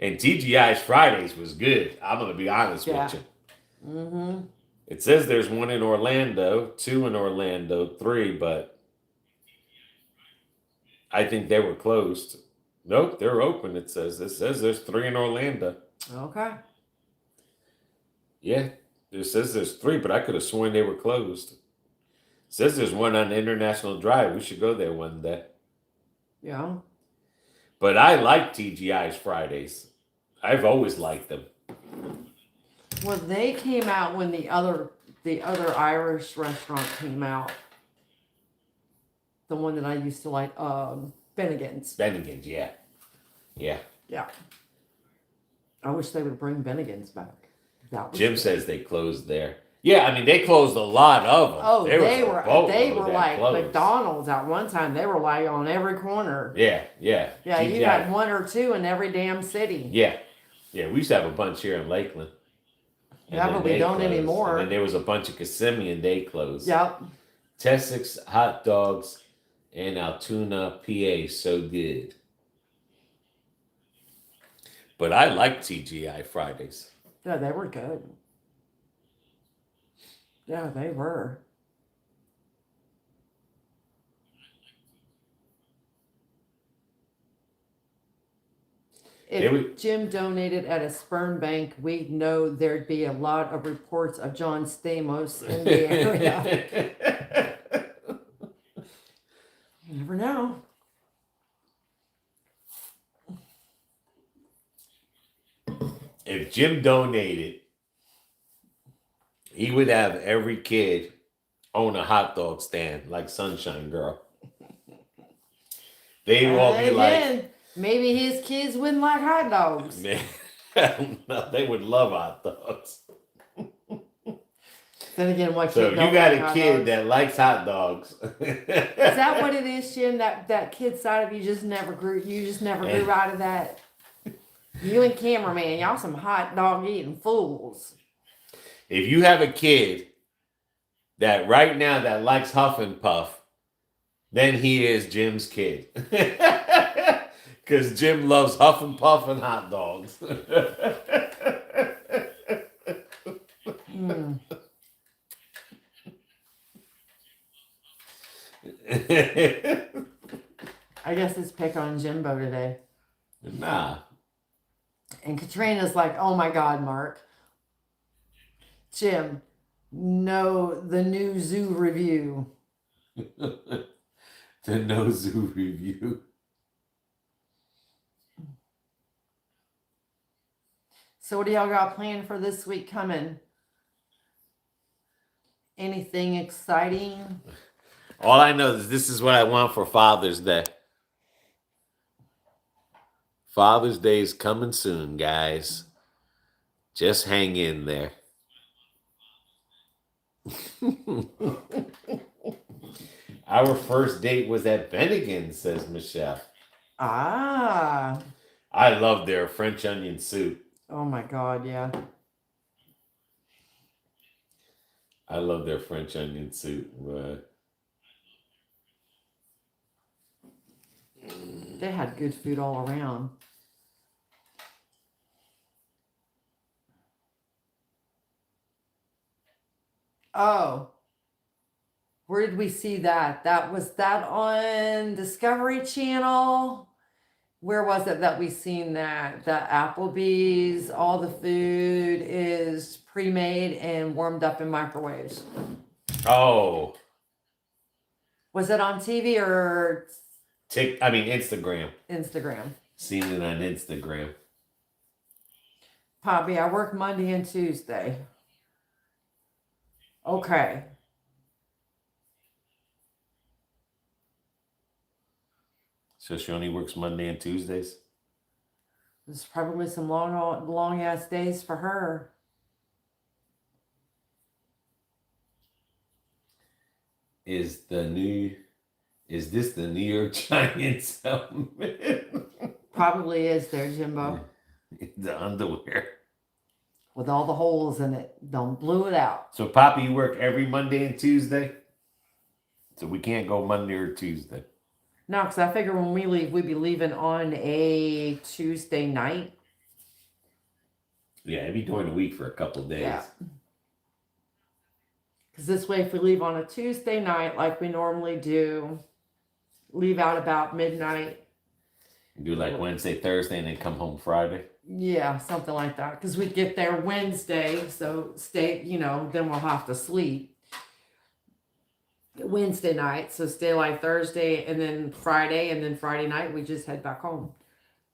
And TGI's Fridays was good. I'm going to be honest with you. Mm-hmm. It says there's 1 in Orlando, 2 in Orlando, 3, but I think they were closed. Nope, they're open, it says. It says there's 3 in Orlando. Okay. Yeah, it says there's 3, but I could have sworn they were closed. It says there's 1 on the International Drive. We should go there one day. Yeah. But I like TGI's Fridays. I've always liked them. Well, they came out when the other Irish restaurant came out. The one that I used to like, Bennigan's. Bennigan's, yeah. Yeah. Yeah. I wish they would bring Bennigan's back. Jim says they closed there. Yeah, I mean, they closed a lot of them. Oh, they were like closed. McDonald's at one time. They were like on every corner. Yeah. Yeah, TGI. You had 1 or 2 in every damn city. Yeah. Yeah, we used to have a bunch here in Lakeland. Yeah, but we don't closed. anymore. And then there was a bunch of Kissimmee and they closed. Yep. Tessex hot dogs in Altoona, PA, so good. But I like TGI Fridays. Yeah, they were good. Yeah, they were. If Jim donated at a sperm bank, we'd know there'd be a lot of reports of John Stamos in the area. You never know. If Jim donated, he would have every kid own a hot dog stand like Sunshine Girl. They'd all be like... Maybe his kids wouldn't like hot dogs. No, they would love hot dogs. Then again, what so kid if you got like a kid that likes hot dogs, is that what it is, Jim? That kid side of you just never grew. You just never grew out of that. You and cameraman, y'all some hot dog eating fools. If you have a kid that right now that likes Huff and Puff, then he is Jim's kid. Because Jim loves Huff and Puff and hot dogs. I guess it's pick on Jimbo today. Nah. And Katrina's like, oh my God, Mark. Jim, no, the new zoo review. The no zoo review. So what do y'all got planned for this week coming? Anything exciting? All I know is this is what I want for Father's Day. Father's Day is coming soon, guys. Just hang in there. Our first date was at Bennigan's, says Michelle. Ah. I love their French onion soup. Oh my God, yeah. I love their French onion soup. They had good food all around. Oh. Where did we see that? Was that on Discovery Channel? Where was it that we seen that? The Applebee's, all the food is pre-made and warmed up in microwaves. Oh. Was it on TV or? Instagram. Instagram. Seen it on Instagram. Poppy, I work Monday and Tuesday. Okay. So she only works Monday and Tuesdays? There's probably some long ass days for her. Is this the New York Giants helmet? Probably is there, Jimbo. The underwear. With all the holes in it. Don't blew it out. So, Poppy, you work every Monday and Tuesday? So we can't go Monday or Tuesday. No, because I figure when we leave, we'd be leaving on a Tuesday night. Yeah, it'd be during the week for a couple of days. Yeah. Because this way, if we leave on a Tuesday night like we normally do, leave out about midnight. Do like Wednesday, Thursday, and then come home Friday? Yeah, something like that. Because we'd get there Wednesday, so then we'll have to sleep Wednesday night. So stay like Thursday and then Friday night, we just head back home.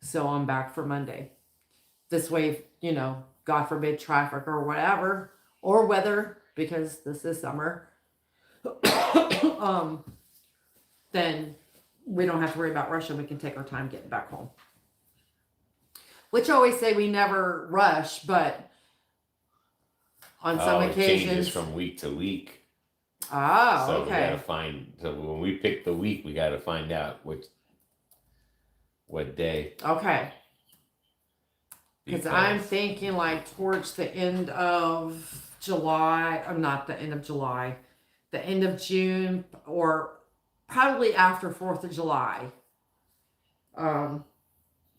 So I'm back for Monday. This way, God forbid traffic or whatever, or weather, because this is summer, then we don't have to worry about rushing. We can take our time getting back home. Which I always say we never rush, but on some occasions. It changes from week to week. Ah, so okay. So when we pick the week, we got to find out what day. Okay. Because I'm thinking like towards the end of July, or not the end of July, the end of June, or probably after 4th of July,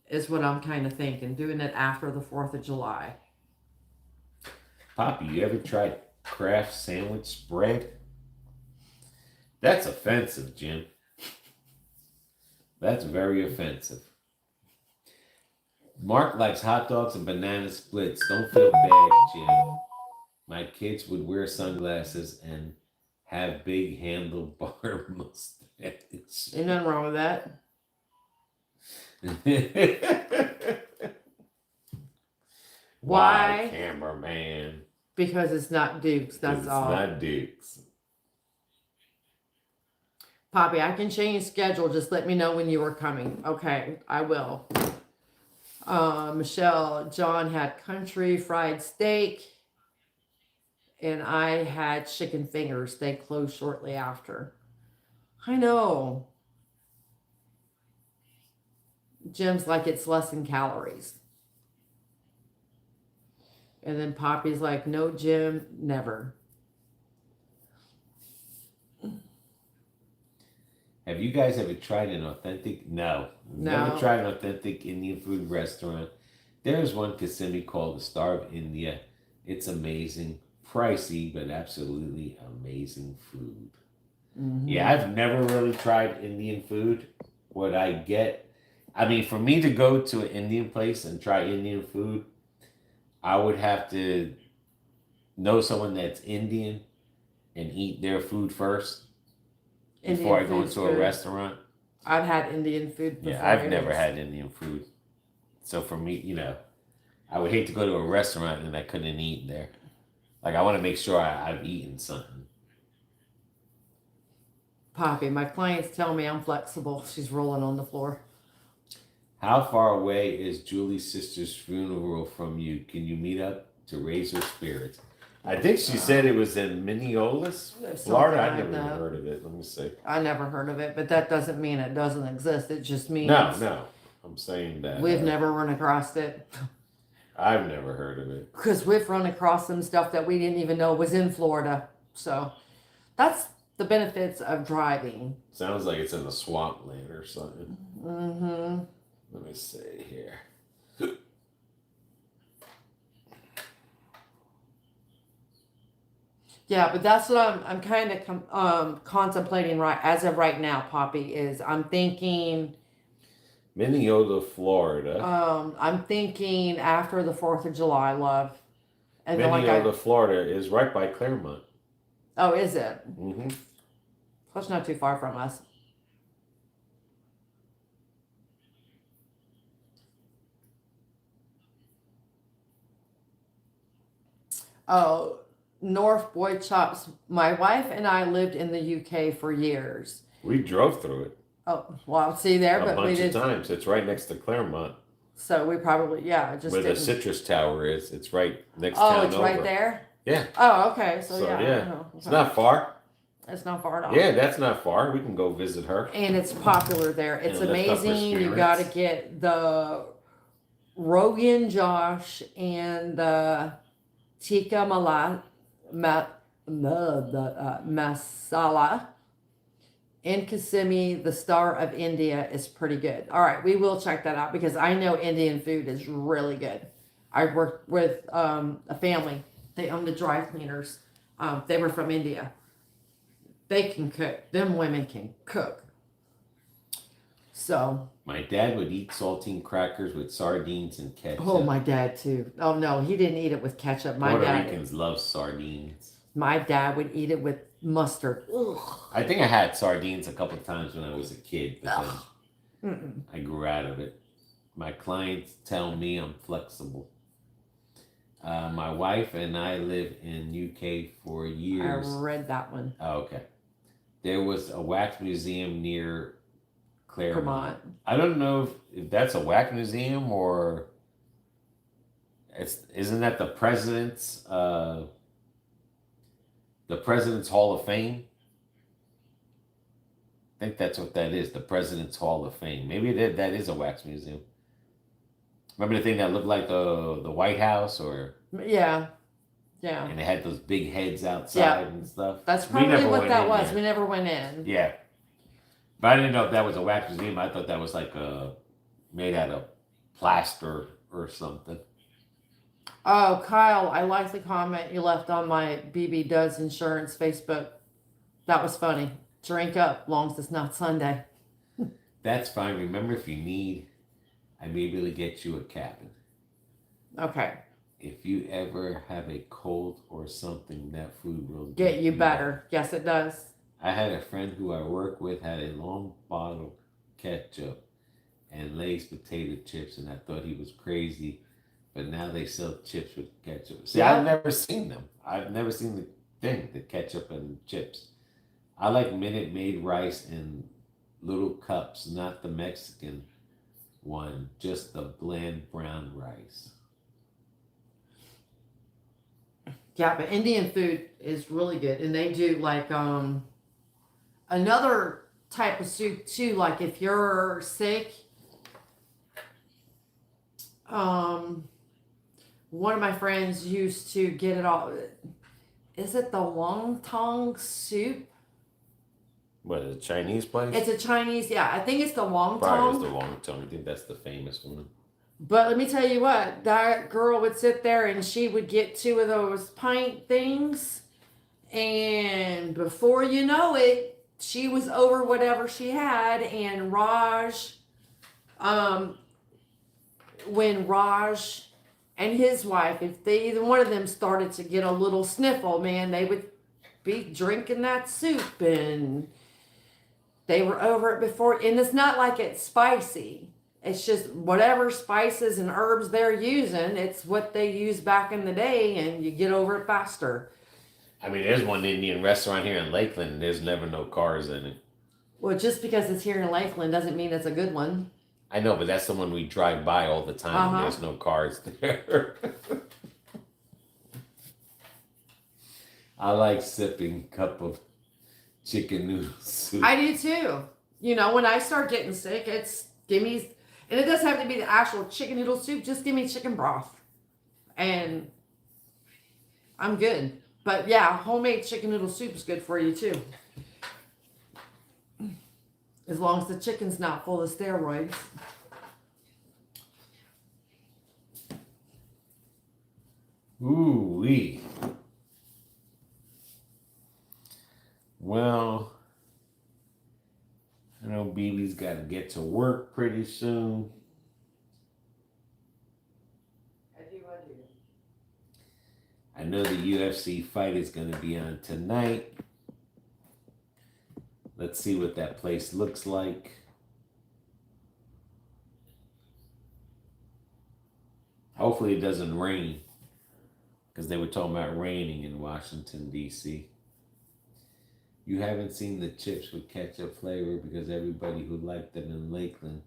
is what I'm kind of thinking. Doing it after the 4th of July. Poppy, you ever tried Kraft sandwich spread? That's offensive, Jim. That's very offensive. Mark likes hot dogs and banana splits. Don't feel bad, Jim. My kids would wear sunglasses and have big handlebar mustaches. Ain't nothing wrong with that. Why? Cameraman? Because it's not Duke's, that's all. It's not Duke's. Poppy, I can change schedule. Just let me know when you are coming. Okay, I will. Michelle, John had country fried steak. And I had chicken fingers. They closed shortly after. I know. Jim's like, it's less in calories. And then Poppy's like, no, Jim, never. Have you guys ever tried an authentic? No. Never tried an authentic Indian food restaurant. There's one Kissimmee called the Star of India. It's amazing. Pricey, but absolutely amazing food. Mm-hmm. Yeah, I've never really tried Indian food. What I get, I mean, for me to go to an Indian place and try Indian food, I would have to know someone that's Indian and eat their food first before I go into a restaurant. I've had Indian food before. Yeah, I've never had Indian food. So for me, you know, I would hate to go to a restaurant and I couldn't eat there. Like, I want to make sure I've eaten something. Poppy, my clients tell me I'm flexible. She's rolling on the floor. How far away is Julie's sister's funeral from you? Can you meet up to raise her spirits? I think she said it was in Minneapolis, Florida. I never even heard of it. Let me see. I never heard of it, but that doesn't mean it doesn't exist. It just means... No. I'm saying that. We've never run across it. I've never heard of it. Because we've run across some stuff that we didn't even know was in Florida. So that's the benefits of driving. Sounds like it's in the swampland or something. Mm-hmm. Let me see here. Yeah, but that's what I'm kind of contemplating as of right now, Poppy, is I'm thinking... Minneola, Florida. I'm thinking after the 4th of July, love. And Minneola, Florida is right by Claremont. Oh, is it? Mm-hmm. That's not too far from us. Oh, North Boy Chops. My wife and I lived in the UK for years. We drove through it. Oh, well, see there, but we did. A bunch of times. It's right next to Claremont. So we probably, just where the Citrus Tower is. It's right next town over. Oh, it's right there? Yeah. Oh, okay. So yeah. Okay. It's not far. It's not far at all. Yeah, that's not far. We can go visit her. And it's popular there. It's amazing. You got to get the Rogan Josh and the tikka masala. In Kissimmee, the Star of India is pretty good. All right, we will check that out because I know Indian food is really good. I worked with a family. They own the dry cleaners. They were from India. They can cook. Them women can cook. So. My dad would eat saltine crackers with sardines and ketchup. Oh, my dad too. Oh, no, he didn't eat it with ketchup. Puerto Ricans love sardines. My dad would eat it with mustard. Ugh. I think I had sardines a couple of times when I was a kid, but then I grew out of it. My clients tell me I'm flexible. My wife and I live in UK for years. I read that one. Oh, okay. There was a wax museum near Claremont. I don't know if that's a wax museum or isn't that the president's Hall of Fame? I think that's what that is, the President's Hall of Fame. Maybe that is a wax museum. Remember the thing that looked like the White House, or Yeah. Yeah. and it had those big heads outside Yeah. and stuff. That's We probably never what went that in was. there. We never went in. Yeah, but I didn't know if that was a wax museum. I thought that was like made out of plaster or something. Oh, Kyle, I like the comment you left on my BB Does Insurance Facebook. That was funny. Drink up, long as it's not Sunday. That's fine. Remember, if you need, I may be able to get you a cabin. Okay. If you ever have a cold or something, that food will Get you better. Yes, it does. I had a friend who I work with had a long bottle of ketchup and Lay's potato chips, and I thought he was crazy. But now they sell chips with ketchup. See, Yeah. I've never seen them. I've never seen the thing, the ketchup and chips. I like Minute Maid rice in little cups, not the Mexican one, just the bland brown rice. Yeah, but Indian food is really good. And they do like another type of soup too. Like if you're sick, one of my friends used to get it all. Is it the wonton soup? What, a Chinese place? It's a Chinese, yeah. I think it's the Probably wonton. is the wonton. I think that's the famous one. But let me tell you what, that girl would sit there and she would get 2 of those pint things, and before you know it, she was over whatever she had. And Raj, when Raj and his wife, if either one of them started to get a little sniffle, man, they would be drinking that soup, and they were over it before. And it's not like it's spicy. It's just whatever spices and herbs they're using, it's what they used back in the day, and you get over it faster. I mean, there's one Indian restaurant here in Lakeland, and there's never no cars in it. Well, just because it's here in Lakeland doesn't mean it's a good one. I know, but that's the one we drive by all the time. And there's no cars there. I like sipping cup of chicken noodle soup. I do too. You know, when I start getting sick, it's give me, and it doesn't have to be the actual chicken noodle soup, just give me chicken broth. And I'm good. But yeah, homemade chicken noodle soup is good for you too. As long as the chicken's not full of steroids. Ooh-wee. Well, I know BB's got to get to work pretty soon. I do. I know the UFC fight is going to be on tonight. Let's see what that place looks like. Hopefully it doesn't rain, because they were talking about raining in Washington, D.C. You haven't seen the chips with ketchup flavor, because everybody who liked them in Lakeland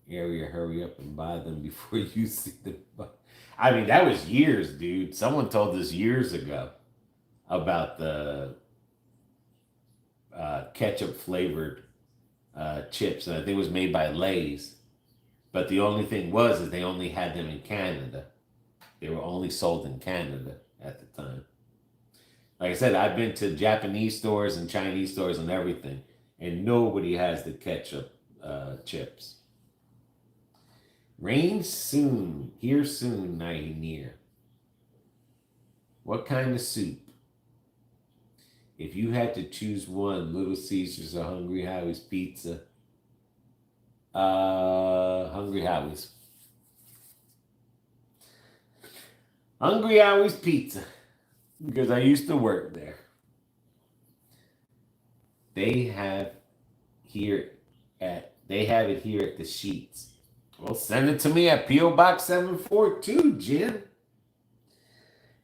area, hurry up and buy them before you see them. I mean, that was years, dude. Someone told us years ago about the ketchup flavored chips, and I think it was made by Lay's. But the only thing was they only had them in Canada. They were only sold in Canada at the time. Like I said, I've been to Japanese stores and Chinese stores and everything, and nobody has the ketchup chips. Rain soon, here soon, night near. What kind of soup? If you had to choose one, Little Caesars or Hungry Howie's Pizza? Hungry Howie's. Hungry Howie's Pizza. Because I used to work there. They have it here at the Sheets. Well, send it to me at P.O. Box 742, Jim.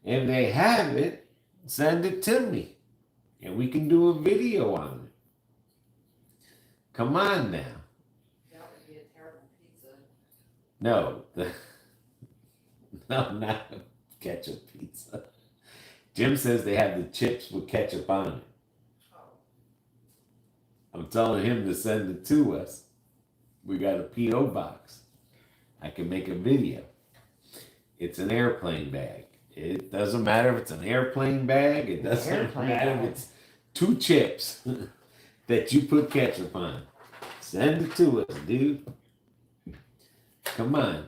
If they have it, send it to me. And we can do a video on it. Come on now. That would be a terrible pizza. No, no, not a ketchup pizza. Jim says they have the chips with ketchup on it. Oh. I'm telling him to send it to us. We got a P.O. box. I can make a video. It's an airplane bag. It doesn't matter if it's an airplane bag. It doesn't Airplane matter bag. if it's 2 chips that you put ketchup on. Send it to us, dude. Come on.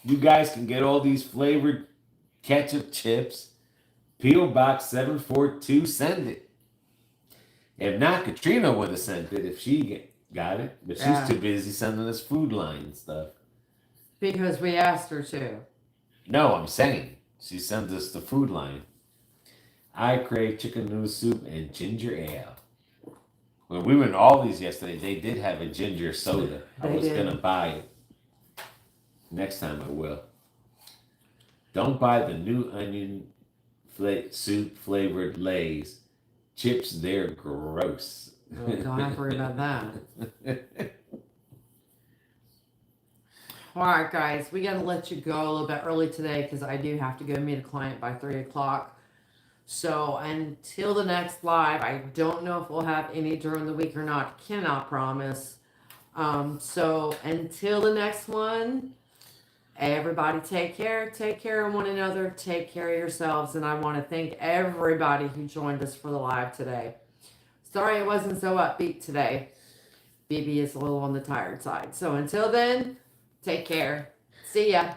You guys can get all these flavored ketchup chips. P.O. Box 742. Send it. If not, Katrina would have sent it if she got it. But she's Yeah. too busy sending us food line stuff. Because we asked her to. No, I'm saying she sent us the food line. I crave chicken noodle soup and ginger ale. When we were in Aldi's yesterday, they did have a ginger soda. I They was did. gonna buy it. Next time I will. Don't buy the new onion soup flavored Lay's chips. They're gross. Oh, don't have to worry about that. All right, guys, we got to let you go a little bit early today because I do have to go meet a client by 3 o'clock. So until the next live, I don't know if we'll have any during the week or not. Cannot promise. So until the next one, everybody take care. Take care of one another. Take care of yourselves. And I want to thank everybody who joined us for the live today. Sorry it wasn't so upbeat today. BB is a little on the tired side. So until then, take care. See ya.